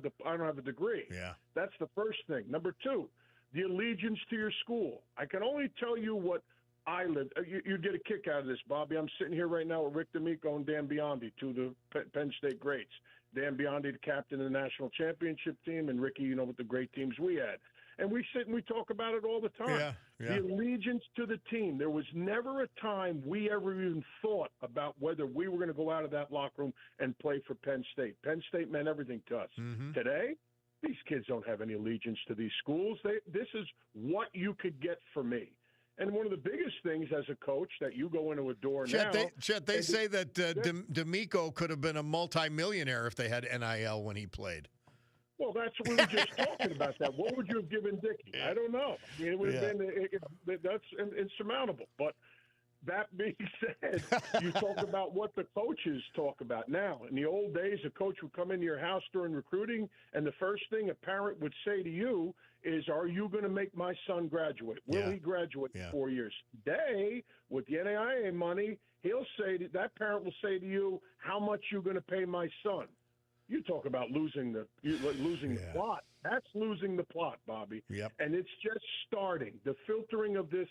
a degree. Yeah. That's the first thing. Number two, the allegiance to your school. I can only tell you what I lived. You'd get a kick out of this, Bobby. I'm sitting here right now with Rick D'Amico and Dan Biondi, two of the Penn State greats. Dan Biondi, the captain of the national championship team, and Ricky, with the great teams we had. And we sit and we talk about it all the time. Yeah. The allegiance to the team. There was never a time we ever even thought about whether we were going to go out of that locker room and play for Penn State. Penn State meant everything to us. Mm-hmm. Today, these kids don't have any allegiance to these schools. This is what you could get for me. And one of the biggest things as a coach that you go into a door now. Chet, they say that D'Amico could have been a multimillionaire if they had NIL when he played. Well, that's what we were just talking about. That what would you have given Dickey? I don't know. I mean, it would have been that's insurmountable. But that being said, you talk about what the coaches talk about now. In the old days, a coach would come into your house during recruiting, and the first thing a parent would say to you is, "Are you going to make my son graduate? Will he graduate in 4 years?" Today, with the NAIA money, that parent will say to you, "How much you going to pay my son?" You talk about losing the plot. That's losing the plot, Bobby. Yep. And it's just starting. The filtering of this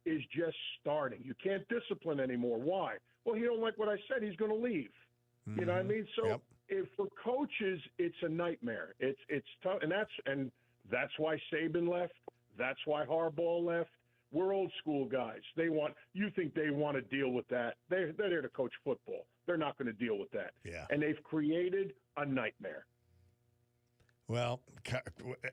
is just starting. You can't discipline anymore. Why? Well, he don't like what I said. He's going to leave. Mm-hmm. You know what I mean? So if for coaches, it's a nightmare. It's tough, and that's why Saban left. That's why Harbaugh left. We're old school guys. You think they want to deal with that? They're there to coach football. They're not going to deal with that. Yeah. And they've created a nightmare. Well,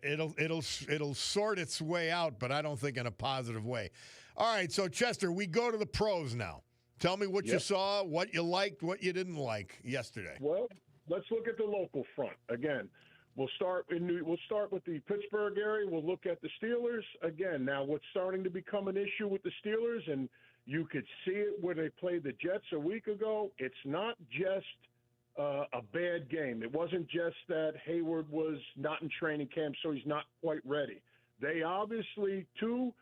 it'll sort its way out, but I don't think in a positive way. All right, so Chester, we go to the pros now. Tell me what you saw, what you liked, what you didn't like yesterday. Well, let's look at the local front again. We'll start with the Pittsburgh area. We'll look at the Steelers again. Now, what's starting to become an issue with the Steelers, and you could see it when they played the Jets a week ago. It's not just a bad game. It wasn't just that Hayward was not in training camp, so he's not quite ready. They obviously two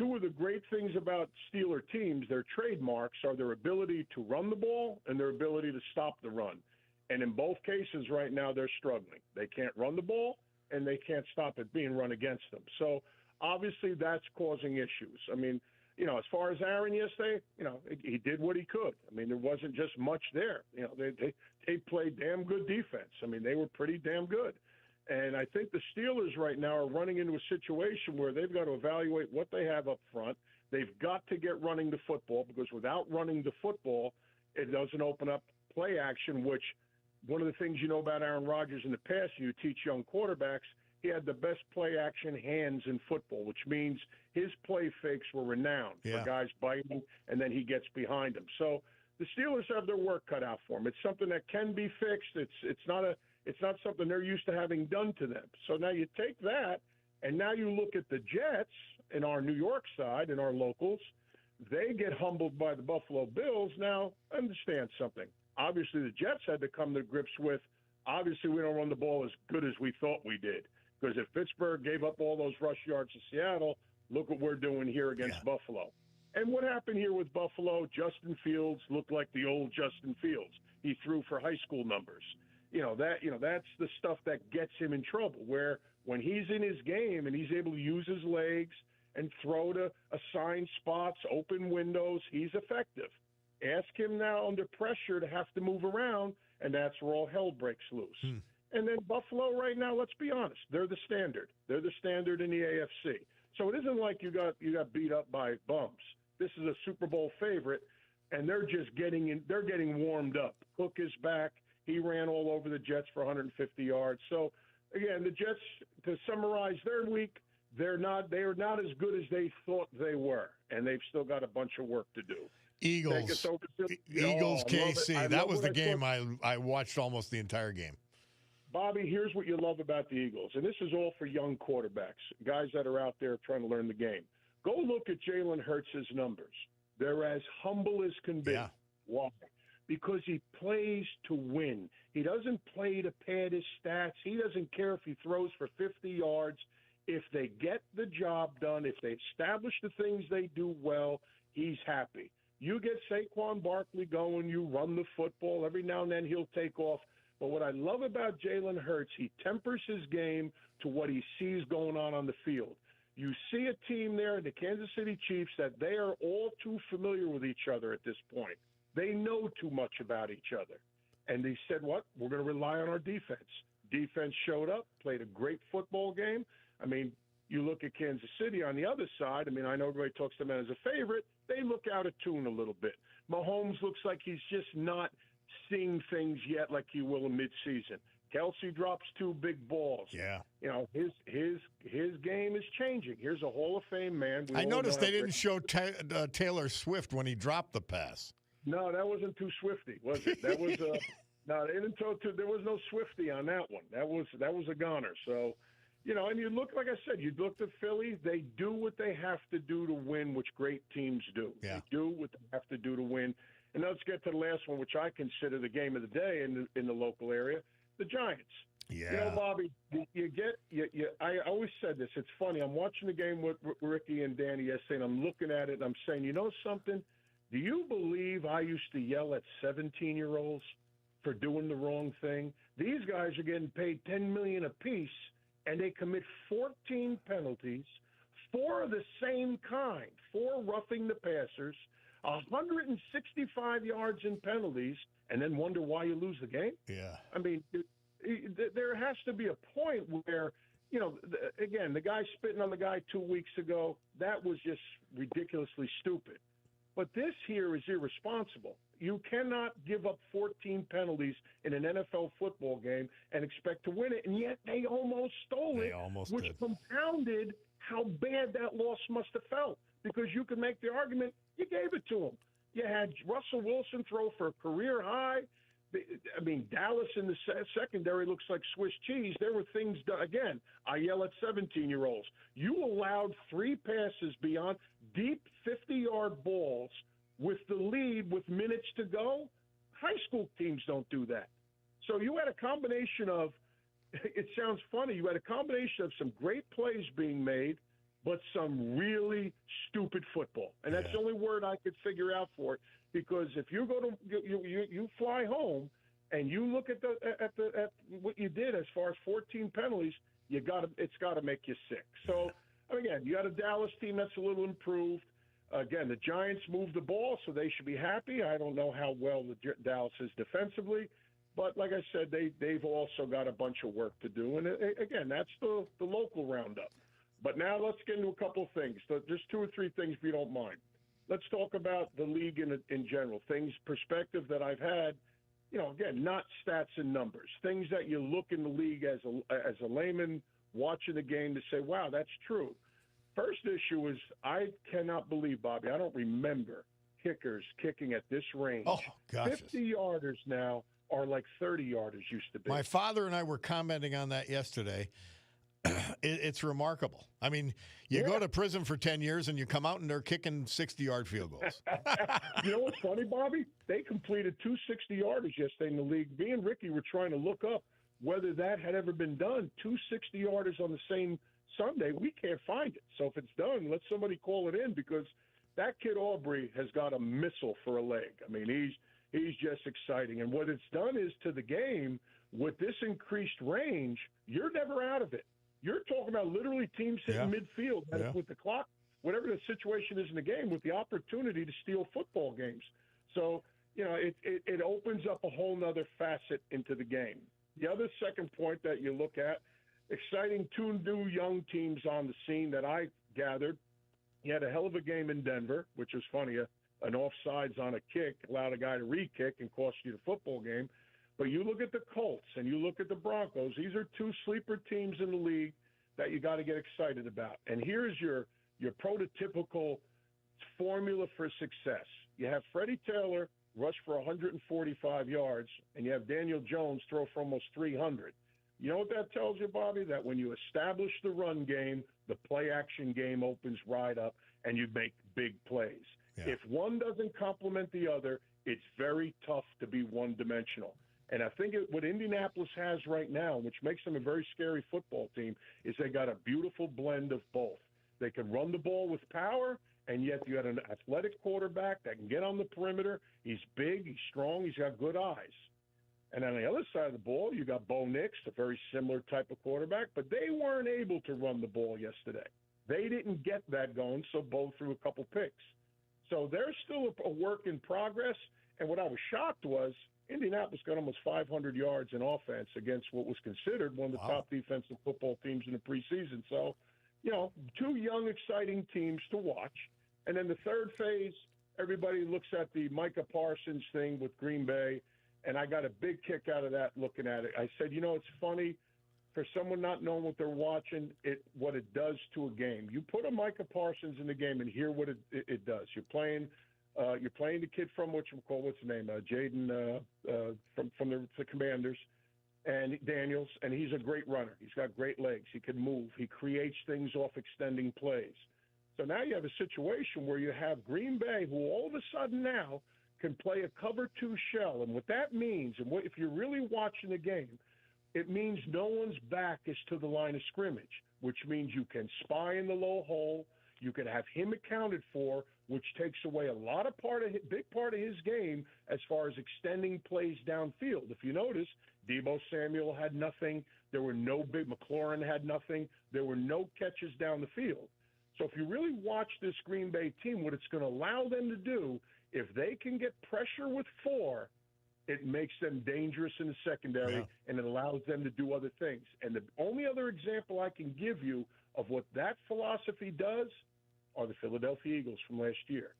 of the great things about Steeler teams, their trademarks are their ability to run the ball and their ability to stop the run. And in both cases right now, they're struggling. They can't run the ball, and they can't stop it being run against them. So obviously that's causing issues. I mean, as far as Aaron yesterday, he did what he could. I mean, there wasn't just much there. They played damn good defense. I mean, they were pretty damn good. And I think the Steelers right now are running into a situation where they've got to evaluate what they have up front. They've got to get running the football, because without running the football, it doesn't open up play action, which one of the things you know about Aaron Rodgers in the past, you teach young quarterbacks, he had the best play action hands in football, which means his play fakes were renowned for guys biting, and then he gets behind them. So the Steelers have their work cut out for them. It's something that can be fixed. It's not something they're used to having done to them. So now you take that, and now you look at the Jets in our New York side, in our locals. They get humbled by the Buffalo Bills. Now, understand something. Obviously, the Jets had to come to grips with, obviously, we don't run the ball as good as we thought we did. Because if Pittsburgh gave up all those rush yards to Seattle, look what we're doing here against Buffalo. And what happened here with Buffalo, Justin Fields looked like the old Justin Fields. He threw for high school numbers. That's the stuff that gets him in trouble, where when he's in his game and he's able to use his legs and throw to assigned spots, open windows, he's effective. Ask him now under pressure to have to move around, and that's where all hell breaks loose. And then Buffalo right now, let's be honest, they're the standard. They're the standard in the AFC. So it isn't like you got beat up by bums. This is a Super Bowl favorite, and they're just getting warmed up. Cook is back. He ran all over the Jets for 150 yards. So, again, the Jets, to summarize their week, they are not as good as they thought they were, and they've still got a bunch of work to do. Eagles, KC. That was the game I watched almost the entire game. Bobby, here's what you love about the Eagles, and this is all for young quarterbacks, guys that are out there trying to learn the game. Go look at Jalen Hurts' numbers. They're as humble as can be. Yeah. Why? Because he plays to win. He doesn't play to pad his stats. He doesn't care if he throws for 50 yards. If they get the job done, if they establish the things they do well, he's happy. You get Saquon Barkley going, you run the football. Every now and then he'll take off. But what I love about Jalen Hurts, he tempers his game to what he sees going on the field. You see a team there, the Kansas City Chiefs, that they are all too familiar with each other at this point. They know too much about each other. And they said, what? We're going to rely on our defense. Defense showed up, played a great football game. I mean, you look at Kansas City on the other side. I mean, I know everybody talks to them as a favorite. They look out of tune a little bit. Mahomes looks like he's just not seeing things yet like he will in midseason. Kelsey drops 2 big balls. Yeah. You know, his game is changing. Here's a Hall of Fame man. I noticed they didn't show Taylor Swift when he dropped the pass. No, that wasn't too Swifty, was it? That was no. They didn't throw there was no Swifty on that one. That was a goner. So, you know, and you look, like I said, you look at Philly. They do what they have to do to win, which great teams do. Yeah. They do what they have to do to win. And let's get to the last one, which I consider the game of the day in the local area, the Giants. Yeah. You know, Bobby, I always said this. It's funny. I'm watching the game with Ricky and Danny yesterday, and I'm looking at it, and I'm saying, you know something? Do you believe I used to yell at 17-year-olds for doing the wrong thing? These guys are getting paid $10 million apiece, and they commit 14 penalties, 4 of the same kind, 4 roughing the passers, 165 yards in penalties, and then wonder why you lose the game? Yeah. I mean, there has to be a point where, you know, again, the guy spitting on the guy 2 weeks ago, that was just ridiculously stupid. But this here is irresponsible. You cannot give up 14 penalties in an NFL football game and expect to win it, and yet they almost stole it, which compounded how bad that loss must have felt, because you could make the argument you gave it to him. You had Russell Wilson throw for a career high. I mean, Dallas in the secondary looks like Swiss cheese. There were things done. Again, I yell at 17-year-olds. You allowed 3 passes beyond deep 50-yard balls with the lead with minutes to go. High school teams don't do that. So you had a combination of, it sounds funny, you had a combination of some great plays being made, but some really stupid football. And that's the only word I could figure out for it. Because if you go to you fly home and you look at what you did as far as 14 penalties, it's got to make you sick. So again, you got a Dallas team that's a little improved. Again, the Giants moved the ball, so they should be happy. I don't know how well the Dallas is defensively, but like I said, they've also got a bunch of work to do. And again, that's the local roundup. But now let's get into a couple of things. So just 2 or 3 things, if you don't mind. Let's talk about the league in general, perspective that I've had, you know, again, not stats and numbers, things that you look in the league as a layman watching the game to say, wow, that's true. First issue is I cannot believe, Bobby, I don't remember kickers kicking at this range. Oh, gosh. 50-yarders now are like 30-yarders used to be. My father and I were commenting on that yesterday. It's remarkable. I mean, you go to prison for 10 years and you come out and they're kicking 60-yard field goals. You know what's funny, Bobby? They completed 2 60-yarders yesterday in the league. Me and Ricky were trying to look up whether that had ever been done. 2 60-yarders on the same Sunday. We can't find it. So if it's done, let somebody call it in, because that kid Aubrey has got a missile for a leg. I mean, he's just exciting. And what it's done is to the game, with this increased range, you're never out of it. You're talking about literally teams hitting midfield with the clock, whatever the situation is in the game, with the opportunity to steal football games. So, you know, it opens up a whole nother facet into the game. The other second point that you look at, exciting 2 new young teams on the scene that I gathered. You had a hell of a game in Denver, which was funny. An offsides on a kick allowed a guy to re-kick and cost you the football game. But you look at the Colts and you look at the Broncos, these are two sleeper teams in the league that you got to get excited about. And here's your prototypical formula for success. You have Freddie Taylor rush for 145 yards, and you have Daniel Jones throw for almost 300. You know what that tells you, Bobby? That when you establish the run game, the play-action game opens right up, and you make big plays. Yeah. If one doesn't complement the other, it's very tough to be one-dimensional. And I think what Indianapolis has right now, which makes them a very scary football team, is they got a beautiful blend of both. They can run the ball with power, and yet you got an athletic quarterback that can get on the perimeter. He's big, he's strong, he's got good eyes. And on the other side of the ball, you got Bo Nix, a very similar type of quarterback, but they weren't able to run the ball yesterday. They didn't get that going, so Bo threw a couple picks. So they're still a work in progress, and what I was shocked was Indianapolis got almost 500 yards in offense against what was considered one of the top defensive football teams in the preseason. So, you know, two young, exciting teams to watch. And then the third phase, everybody looks at the Micah Parsons thing with Green Bay, and I got a big kick out of that looking at it. I said, you know, it's funny for someone not knowing what they're watching, what it does to a game. You put a Micah Parsons in the game and hear what it does. You're playing the kid from what's his name, Jaden from the Commanders, and Daniels, and he's a great runner. He's got great legs. He can move. He creates things off extending plays. So now you have a situation where you have Green Bay, who all of a sudden now can play a cover two shell. And what that means, and if you're really watching the game, it means no one's back is to the line of scrimmage, which means you can spy in the low hole. You can have him accounted for, which takes away a big part of his game as far as extending plays downfield. If you notice, Deebo Samuel had nothing. There were no big. McLaurin had nothing. There were no catches down the field. So if you really watch this Green Bay team, what it's going to allow them to do, if they can get pressure with four, it makes them dangerous in the secondary, and it allows them to do other things. And the only other example I can give you of what that philosophy does are the Philadelphia Eagles from last year.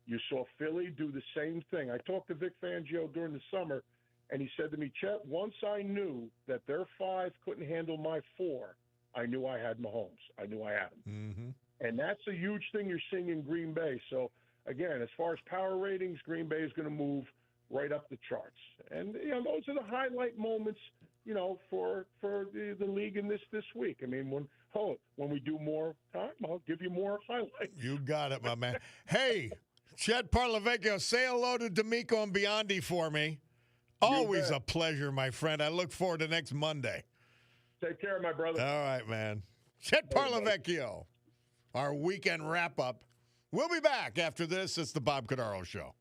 You saw Philly do the same thing. I talked to Vic Fangio during the summer, and he said to me, Chet, once I knew that their five couldn't handle my four, I knew I had Mahomes. I knew I had him. Mm-hmm. And that's a huge thing you're seeing in Green Bay. So, again, as far as power ratings, Green Bay is going to move right up the charts. And, you know, those are the highlight moments, you know, for the league in this week. I mean, when we do more time, I'll give you more highlights. You got it, my man. Hey, Chet Parlavecchio, say hello to D'Amico and Biondi for me. Always a pleasure, my friend. I look forward to next Monday. Take care, my brother. All right, man. Chet Parlavecchio, our weekend wrap-up. We'll be back after this. It's the Bob Cordaro Show.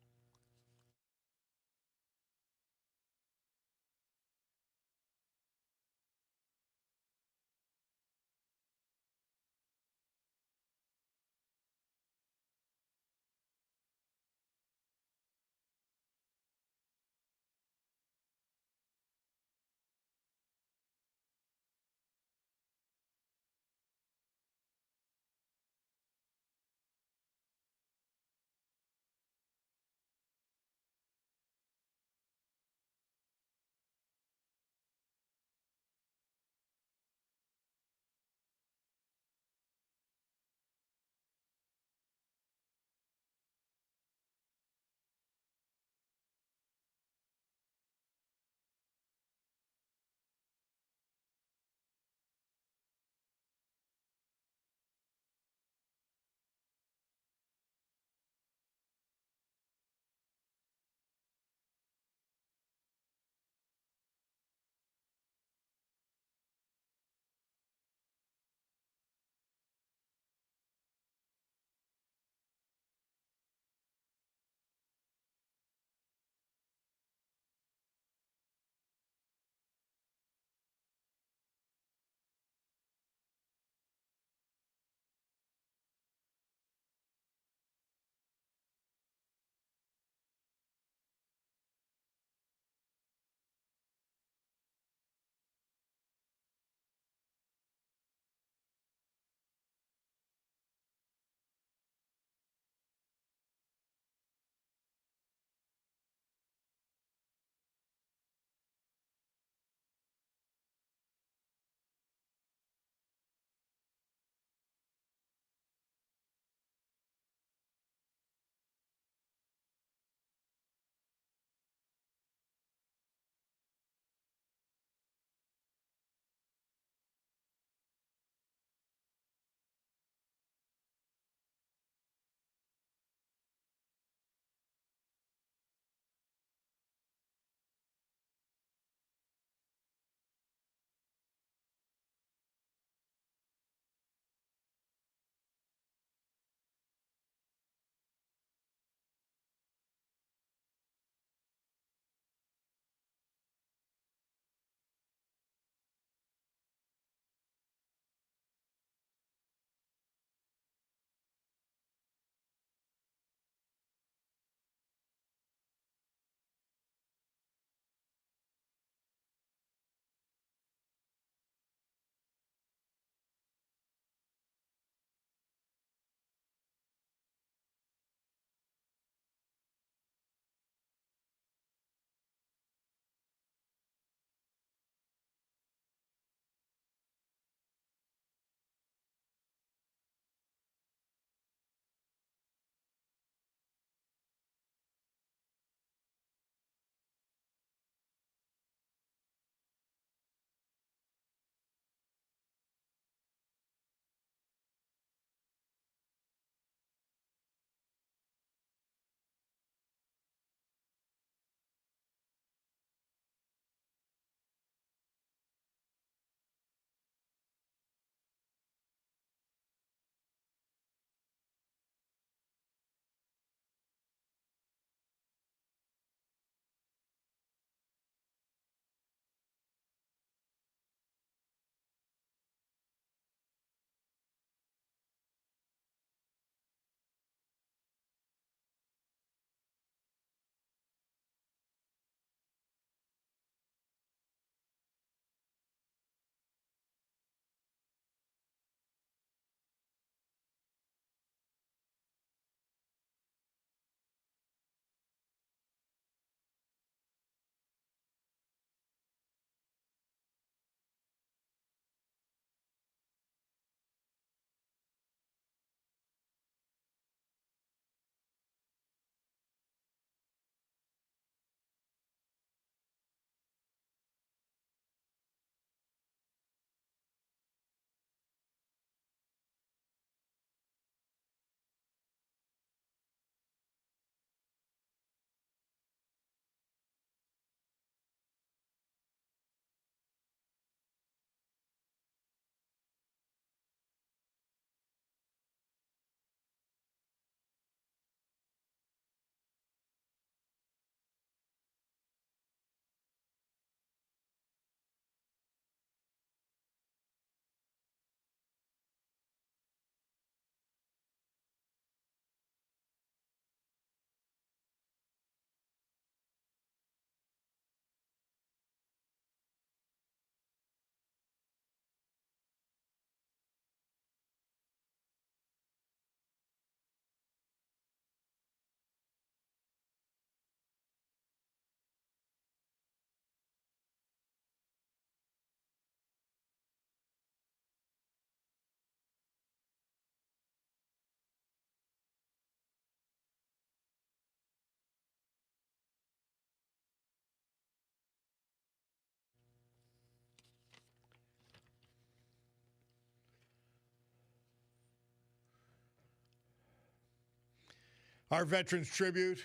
Our Veterans Tribute,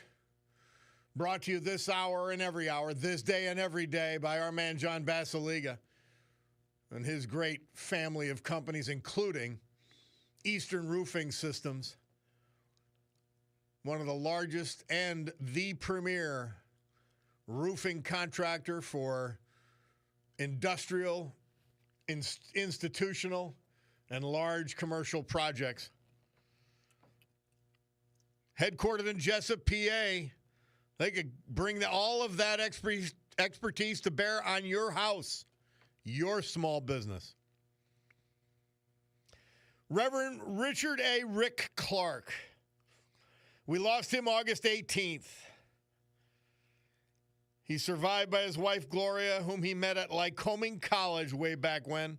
brought to you this hour and every hour, this day and every day, by our man John Basiliga and his great family of companies, including Eastern Roofing Systems, one of the largest and the premier roofing contractor for industrial, institutional, and large commercial projects. Headquartered in Jessup, PA, they could bring all of that expertise to bear on your house, your small business. Reverend Richard A. Rick Clark. We lost him August 18th. He's survived by his wife, Gloria, whom he met at Lycoming College way back when.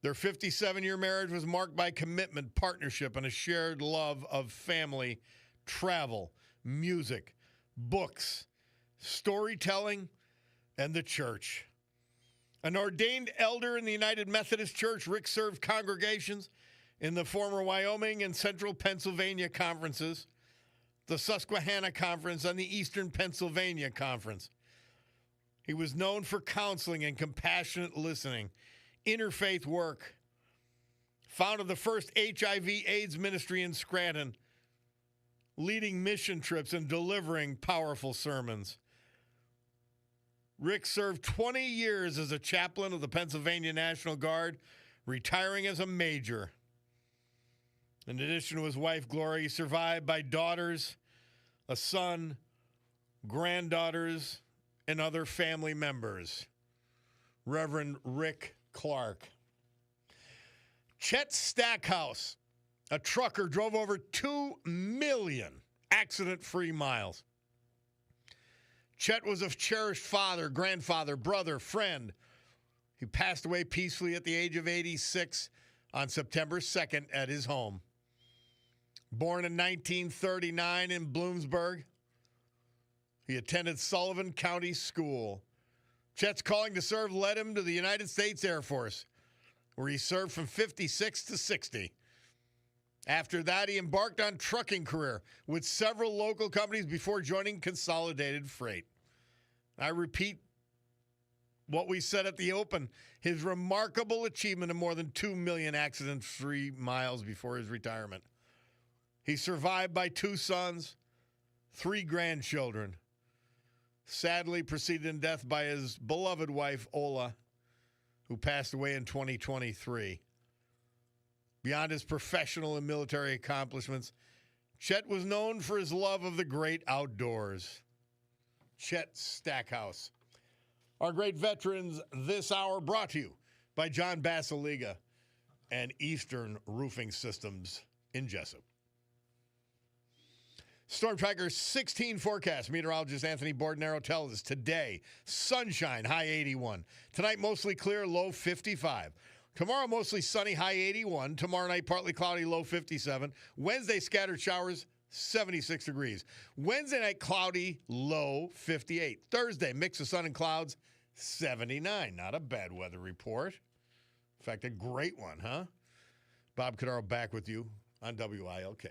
Their 57-year marriage was marked by commitment, partnership, and a shared love of family, travel, music, books, storytelling, and the church. An ordained elder in the United Methodist Church, Rick served congregations in the former Wyoming and Central Pennsylvania conferences, the Susquehanna Conference, and the Eastern Pennsylvania Conference. He was known for counseling and compassionate listening, interfaith work, founded the first HIV/AIDS ministry in Scranton, leading mission trips and delivering powerful sermons. Rick served 20 years as a chaplain of the Pennsylvania National Guard, retiring as a major. In addition to his wife, Gloria, he's survived by daughters, a son, granddaughters, and other family members. Reverend Rick Clark. Chet Stackhouse, a trucker, drove over 2 million accident-free miles. Chet was a cherished father, grandfather, brother, friend. He passed away peacefully at the age of 86 on September 2nd at his home. Born in 1939 in Bloomsburg, he attended Sullivan County School. Chet's calling to serve led him to the United States Air Force, where he served from 56 to 60. After that, he embarked on trucking career with several local companies before joining Consolidated Freight. I repeat what we said at the open, his remarkable achievement of more than 2 million accident-free miles before his retirement. He's survived by 2 sons, 3 grandchildren. Sadly preceded in death by his beloved wife, Ola, who passed away in 2023. Beyond his professional and military accomplishments, Chet was known for his love of the great outdoors. Chet Stackhouse. Our great veterans this hour brought to you by John Basiliga and Eastern Roofing Systems in Jessup. Storm Tracker 16 forecast. Meteorologist Anthony Bordenaro tells us today, sunshine, high 81. Tonight, mostly clear, low 55. Tomorrow, mostly sunny, high 81. Tomorrow night, partly cloudy, low 57. Wednesday, scattered showers, 76 degrees. Wednesday night, cloudy, low 58. Thursday, mix of sun and clouds, 79. Not a bad weather report. In fact, a great one, huh? Bob Cordaro back with you on WILK.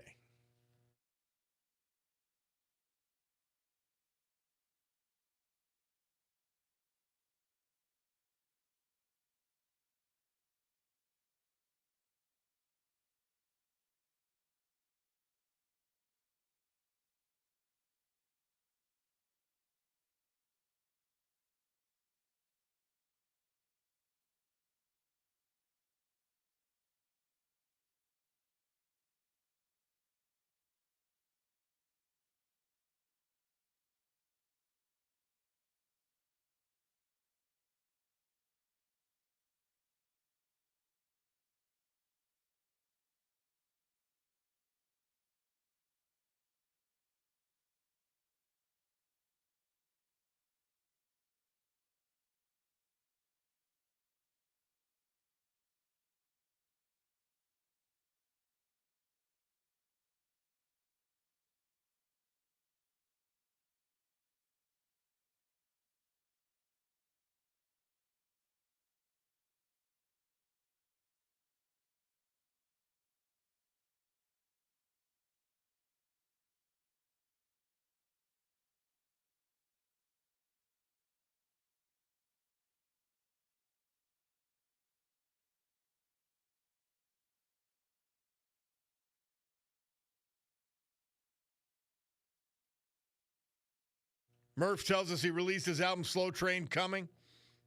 Murph tells us he released his album Slow Train Coming.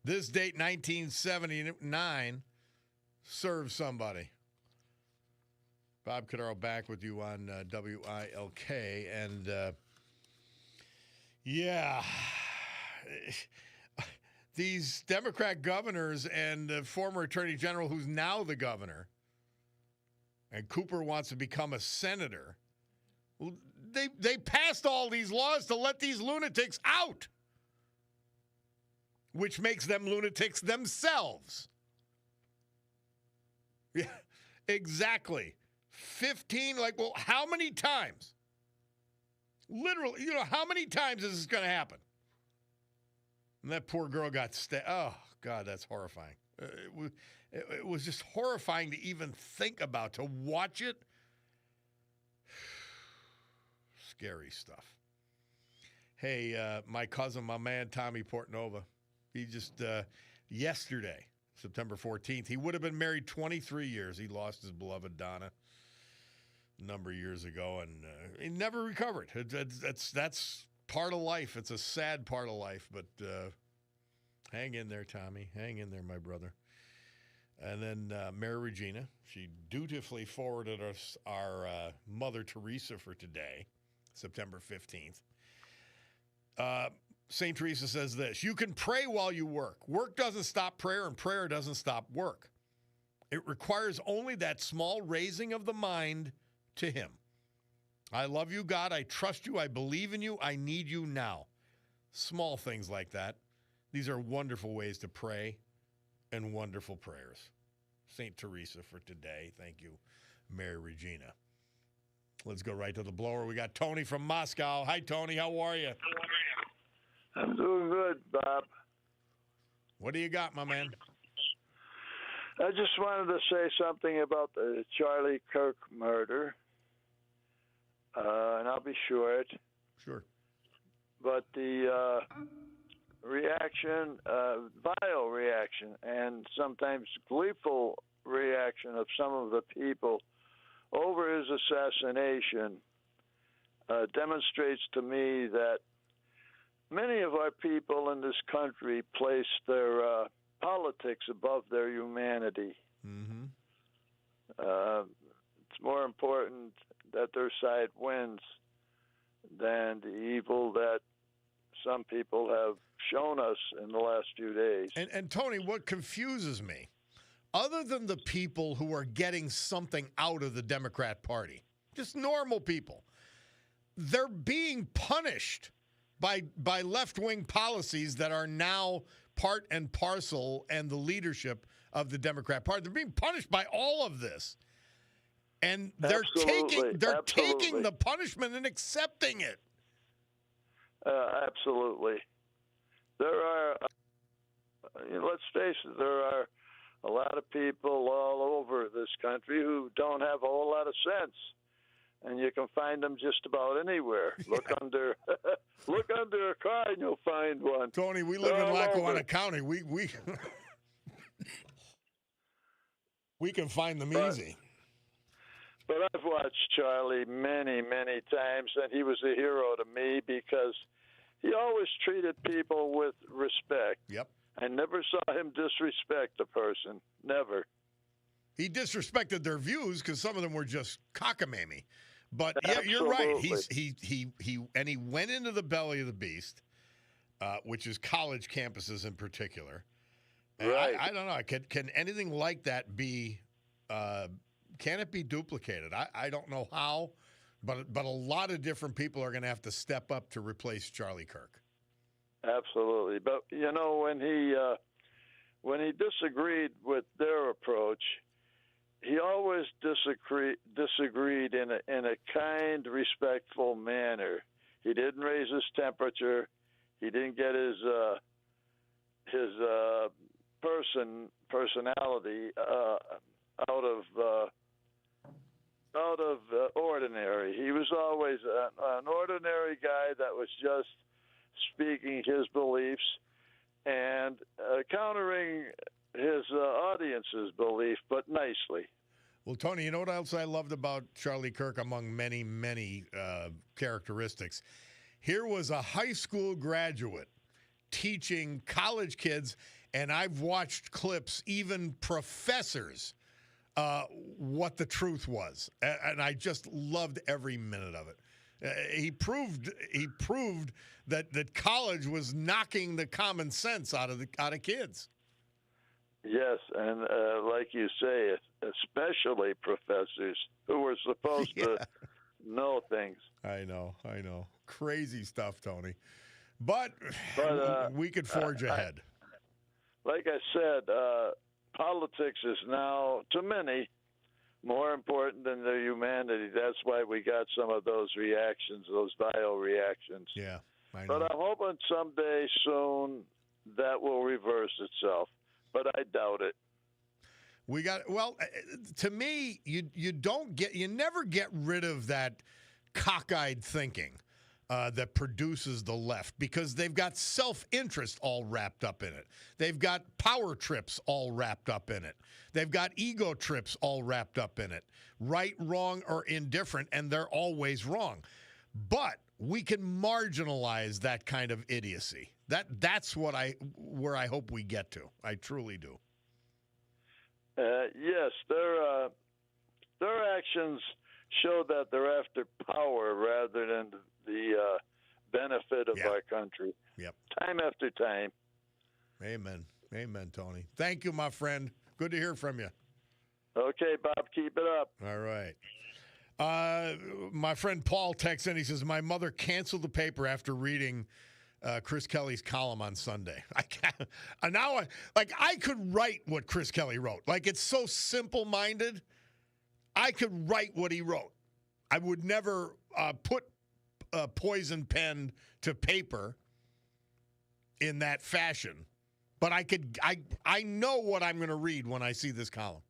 This date, 1979, serves somebody. Bob Cordaro back with you on WILK. And, yeah, these Democrat governors and the former attorney general who's now the governor, and Cooper wants to become a senator, they passed all these laws to let these lunatics out, which makes them lunatics themselves. Yeah, exactly. 15, well, how many times? Literally, how many times is this going to happen? And that poor girl got oh, God, that's horrifying. It was just horrifying to even think about, to watch it. Scary stuff. Hey, my cousin, my man, Tommy Portnova, he just, yesterday, September 14th, he would have been married 23 years. He lost his beloved Donna a number of years ago, and he never recovered. That's part of life. It's a sad part of life, but hang in there, Tommy. Hang in there, my brother. And then Mary Regina, she dutifully forwarded us our Mother Teresa for today, September 15th. St. Teresa says this: you can pray while you work. Work doesn't stop prayer, and prayer doesn't stop work. It requires only that small raising of the mind to Him. I love you, God. I trust you. I believe in you. I need you now. Small things like that. These are wonderful ways to pray and wonderful prayers. St. Teresa for today. Thank you, Mary Regina. Let's go right to the blower. We got Tony from Moscow. Hi, Tony. How are you? I'm doing good, Bob. What do you got, my man? I just wanted to say something about the Charlie Kirk murder, and I'll be short. Sure. But the reaction, vile reaction, and sometimes gleeful reaction of some of the people over his assassination demonstrates to me that many of our people in this country place their politics above their humanity. Mm-hmm. It's more important that their side wins than the evil that some people have shown us in the last few days. And Tony, what confuses me, other than the people who are getting something out of the Democrat Party, just normal people, they're being punished by left-wing policies that are now part and parcel and the leadership of the Democrat Party. They're being punished by all of this. And they're taking the punishment and accepting it. Absolutely. There are, let's face it, there are a lot of people all over this country who don't have a whole lot of sense. And you can find them just about anywhere. Look under a car and you'll find one. Tony, we live in Lackawanna County. We can find them easy. But I've watched Charlie many, many times, and he was a hero to me because he always treated people with respect. Yep. I never saw him disrespect a person. Never. He disrespected their views because some of them were just cockamamie. But yeah, Absolutely. you're right. He went into the belly of the beast, which is college campuses in particular. And right. I don't know. Can anything like that be? Can it be duplicated? I don't know how, but a lot of different people are going to have to step up to replace Charlie Kirk. Absolutely. But when he disagreed with their approach, he always disagreed in a kind, respectful manner. He didn't raise his temperature. He didn't get his personality out of ordinary. He was always an ordinary guy that was just speaking his beliefs and countering his audience's belief, but nicely. Well, Tony, you know what else I loved about Charlie Kirk among many, many characteristics? Here was a high school graduate teaching college kids, and I've watched clips, even professors, what the truth was, and I just loved every minute of it. He proved that college was knocking the common sense out of kids. Yes, and like you say, especially professors who were supposed to know things. I know. Crazy stuff, Tony. But we could forge ahead. Like I said, politics is now, to many, more important than their humanity. That's why we got some of those reactions, those vile reactions. Yeah, I know. But I'm hoping someday soon that will reverse itself. But I doubt it. To me, you never get rid of that cockeyed thinking that produces the left, because they've got self-interest all wrapped up in it. They've got power trips all wrapped up in it. They've got ego trips all wrapped up in it. Right, wrong, or indifferent, and they're always wrong. But we can marginalize that kind of idiocy. That's where I hope we get to. I truly do. Yes, their actions show that they're after power rather than the benefit of our country. Yep. Time after time. Amen, Tony. Thank you, my friend. Good to hear from you. Okay, Bob, keep it up. All right. My friend Paul texts in. He says, my mother canceled the paper after reading Chris Kelly's column on Sunday. I can't. I could write what Chris Kelly wrote. Like, it's so simple-minded. I could write what he wrote. I would never put a poison pen to paper in that fashion. But I know what I'm going to read when I see this column.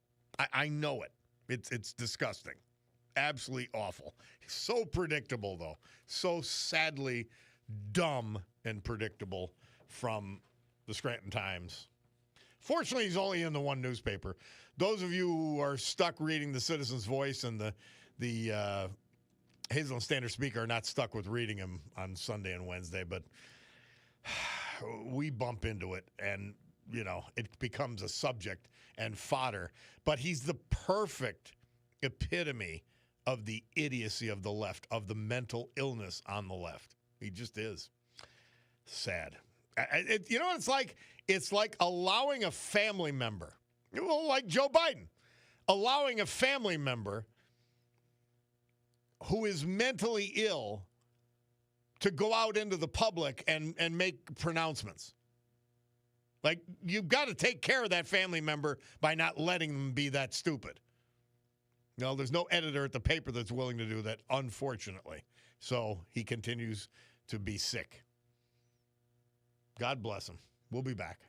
I know it. It's disgusting. Absolutely awful. So predictable, though. So sadly dumb and predictable from the Scranton Times. Fortunately, he's only in the one newspaper. Those of you who are stuck reading the Citizen's Voice and the Hazelton Standard Speaker are not stuck with reading him on Sunday and Wednesday, but we bump into it, and it becomes a subject and fodder. But he's the perfect epitome of the idiocy of the left, of the mental illness on the left. He just is. Sad. You know what it's like? It's like allowing a family member, like Joe Biden, allowing a family member who is mentally ill to go out into the public and make pronouncements. Like, you've got to take care of that family member by not letting them be that stupid. No, there's no editor at the paper that's willing to do that, unfortunately. So he continues to be sick. God bless him. We'll be back.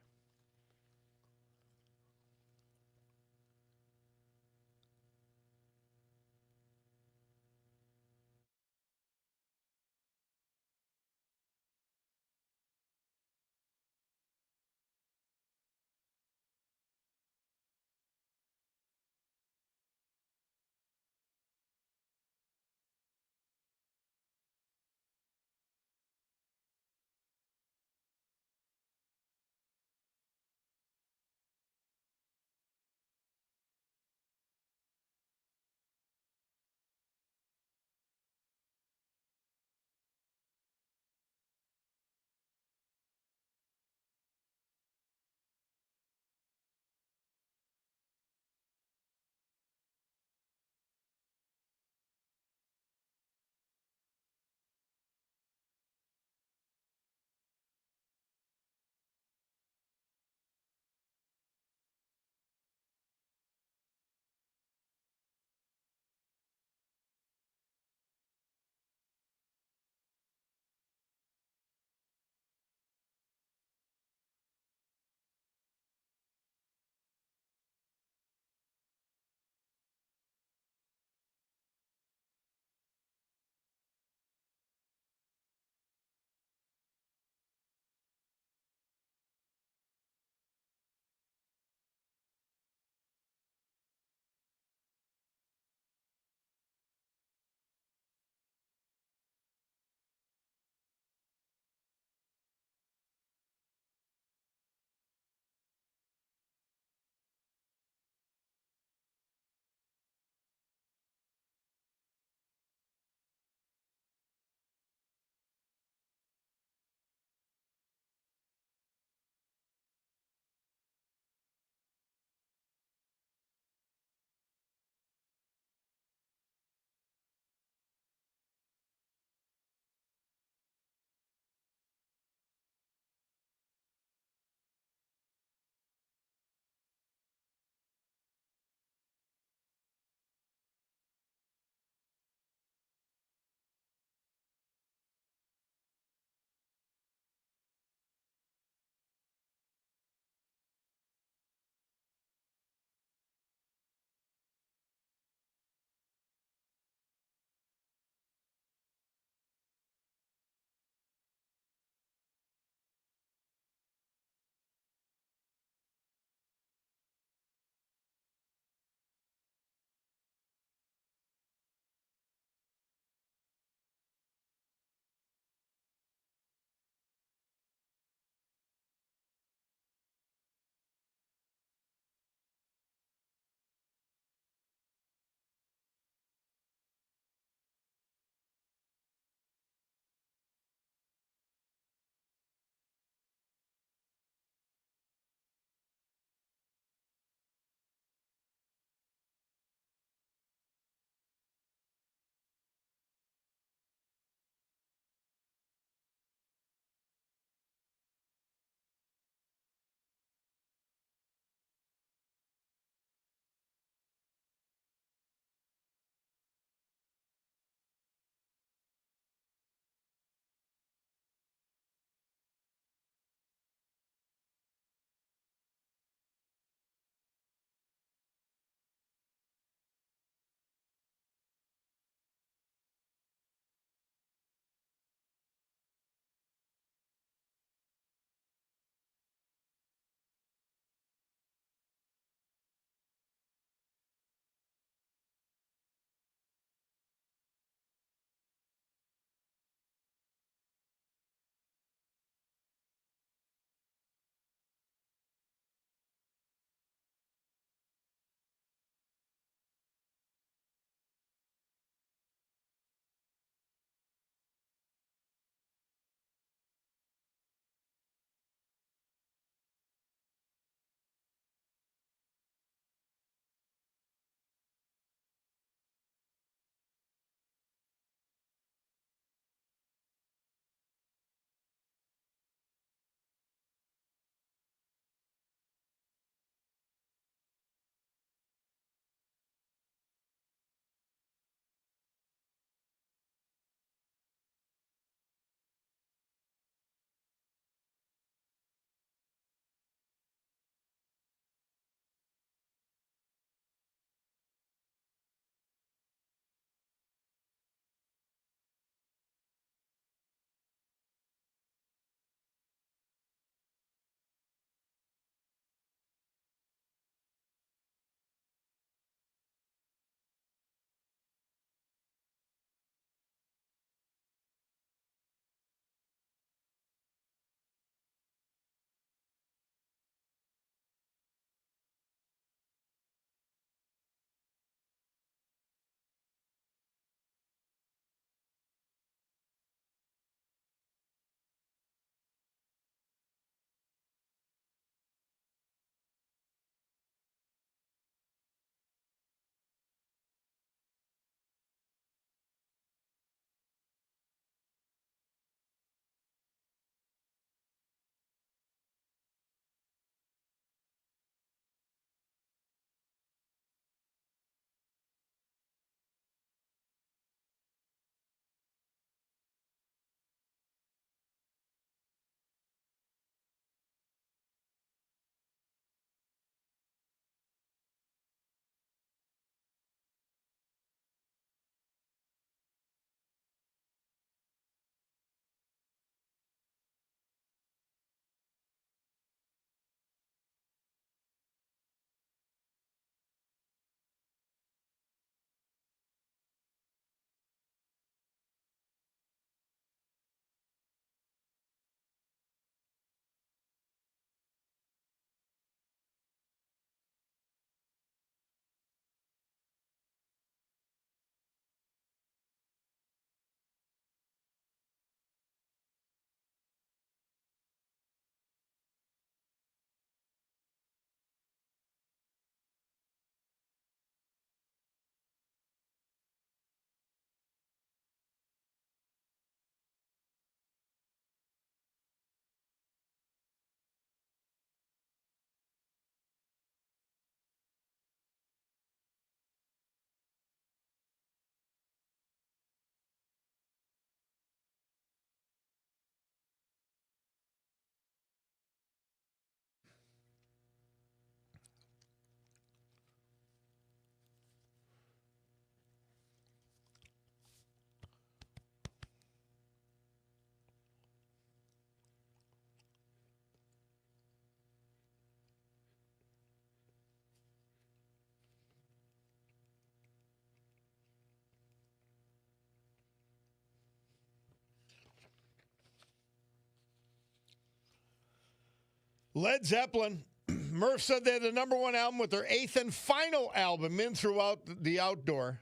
Led Zeppelin. Murph said they had the number one album with their 8th and final album in throughout the outdoor.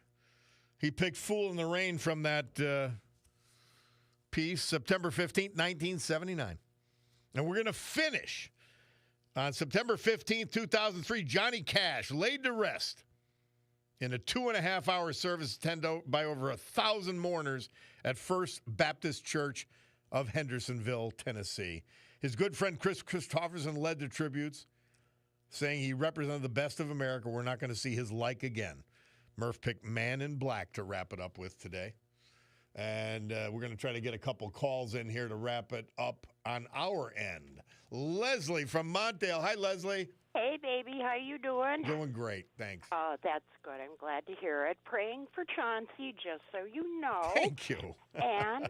He picked Fool in the Rain from that piece, September 15th, 1979. And we're going to finish on September 15th, 2003. Johnny Cash laid to rest in a 2.5-hour service attended by over 1,000 mourners at First Baptist Church of Hendersonville, Tennessee. His good friend Chris Christopherson led the tributes, saying he represented the best of America. We're not going to see his like again. Murph picked Man in Black to wrap it up with today. And we're going to try to get a couple calls in here to wrap it up on our end. Leslie from Montvale. Hi, Leslie. Hey, baby. How you doing? Doing great. Thanks. Oh, that's good. I'm glad to hear it. Praying for Chauncey, just so you know. Thank you. And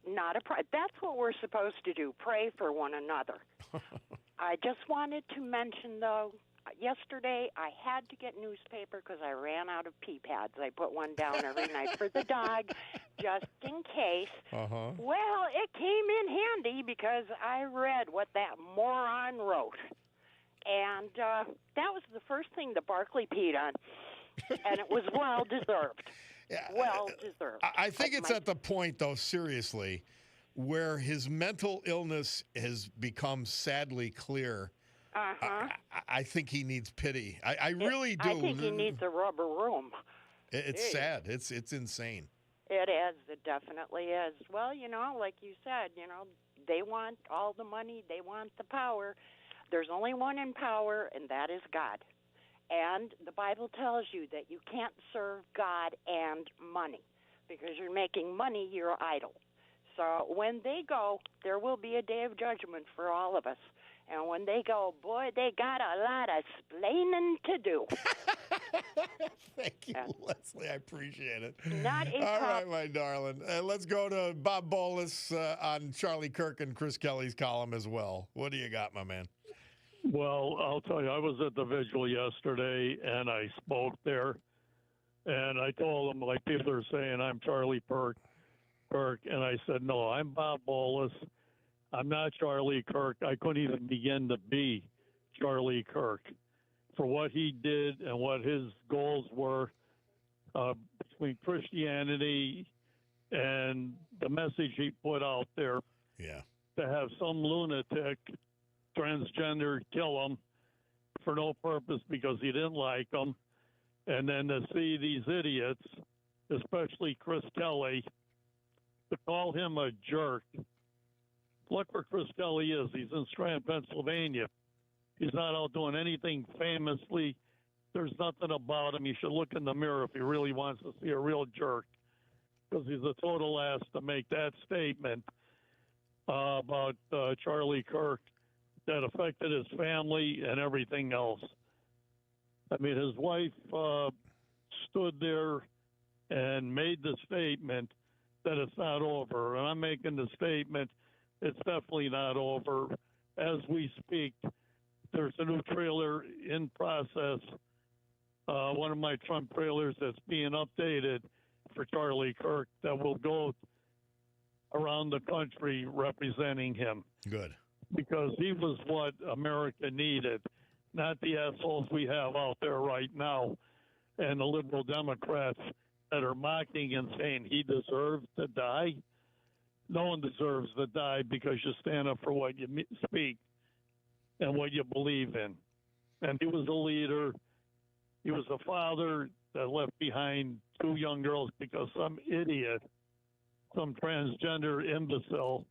not a that's what we're supposed to do, pray for one another. I just wanted to mention, though, yesterday I had to get newspaper because I ran out of pee pads. I put one down every night for the dog, just in case. Uh-huh. Well, it came in handy because I read what that moron wrote. And that was the first thing that Barkley peed on, and it was well-deserved. Yeah, well-deserved. I think it's at the point, though, seriously, where his mental illness has become sadly clear. Uh-huh. I think he needs pity. I really do. I think he needs a rubber room. It's sad. It's insane. It is. It definitely is. Well, like you said, they want all the money. They want the power. There's only one in power, and that is God. And the Bible tells you that you can't serve God and money because you're making money your idol. So when they go, there will be a day of judgment for all of us. And when they go, boy, they got a lot of splaining to do. Thank you, Leslie. I appreciate it. Not a All right, my darling. Let's go to Bob Bolus on Charlie Kirk and Chris Kelly's column as well. What do you got, my man? Well, I'll tell you, I was at the vigil yesterday, and I spoke there, and I told them, like people are saying, I'm Charlie Kirk, and I said, no, I'm Bob Bolus. I'm not Charlie Kirk. I couldn't even begin to be Charlie Kirk for what he did and what his goals were between Christianity and the message he put out there. Yeah. To have some lunatic transgender kill him for no purpose because he didn't like him, and then to see these idiots, especially Chris Kelly, to call him a jerk. Look where Chris Kelly is. He's in Strand, Pennsylvania. He's not out doing anything famously. There's nothing about him. He should look in the mirror if he really wants to see a real jerk, because he's a total ass to make that statement about Charlie Kirk that affected his family and everything else. I mean, his wife stood there and made the statement that it's not over. And I'm making the statement it's definitely not over. As we speak, there's a new trailer in process, one of my Trump trailers that's being updated for Charlie Kirk that will go around the country representing him. Good. Because he was what America needed, not the assholes we have out there right now and the liberal Democrats that are mocking and saying he deserves to die. No one deserves to die because you stand up for what you speak and what you believe in. And he was a leader. He was a father that left behind 2 young girls because some idiot, some transgender imbecile,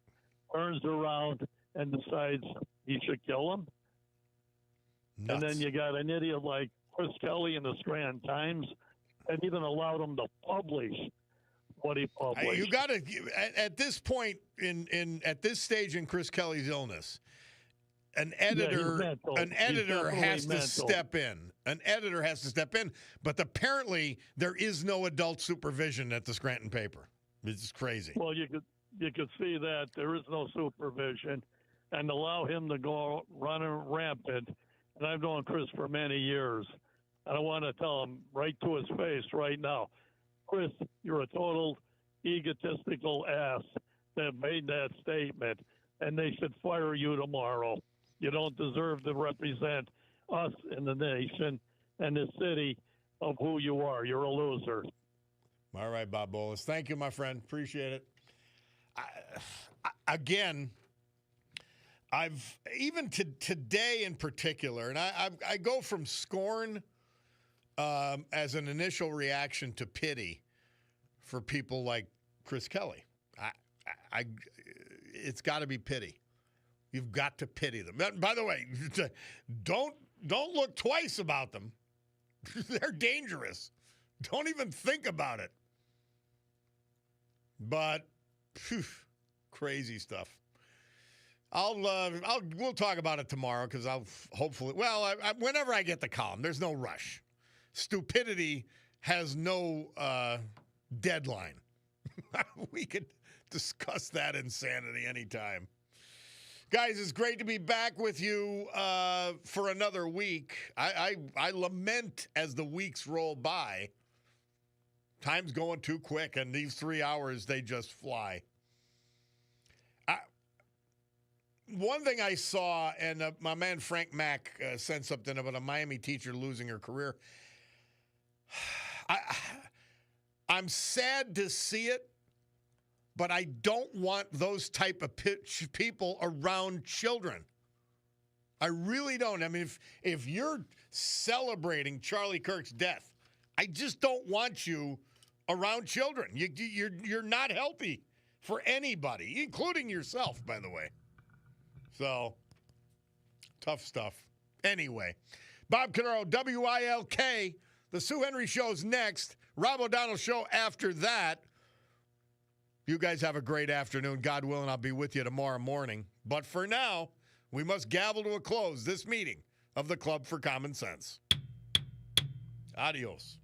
turns around and decides he should kill him. Nuts. And then you got an idiot like Chris Kelly in the Strand Times and even allowed him to publish what he published. You got to, at this point, at this stage in Chris Kelly's illness, an editor has to step in. An editor has to step in. But apparently there is no adult supervision at the Scranton paper. It's crazy. Well, you could see that there is no supervision, and allow him to go running rampant. And I've known Chris for many years, and I want to tell him right to his face right now, Chris, you're a total egotistical ass that made that statement, and they should fire you tomorrow. You don't deserve to represent us in the nation and the city of who you are. You're a loser. All right, Bob Bolus. Thank you, my friend. Appreciate it. Again, I've even today in particular, and I go from scorn as an initial reaction to pity for people like Chris Kelly. It's got to be pity. You've got to pity them. By the way, don't look twice about them. They're dangerous. Don't even think about it. But crazy stuff. We'll talk about it tomorrow because I'll hopefully. Well, whenever I get the column, there's no rush. Stupidity has no deadline. We could discuss that insanity anytime. Guys, it's great to be back with you for another week. I lament as the weeks roll by. Time's going too quick, and these 3 hours, they just fly. One thing I saw, and my man Frank Mack sent something about a Miami teacher losing her career. I'm sad to see it, but I don't want those type of people around children. I really don't. I mean, if you're celebrating Charlie Kirk's death, I just don't want you around children. You're not healthy for anybody, including yourself, by the way. So, tough stuff. Anyway, Bob Cordaro, WILK. The Sue Henry Show's next. Rob O'Donnell Show after that. You guys have a great afternoon. God willing, I'll be with you tomorrow morning. But for now, we must gavel to a close this meeting of the Club for Common Sense. Adios.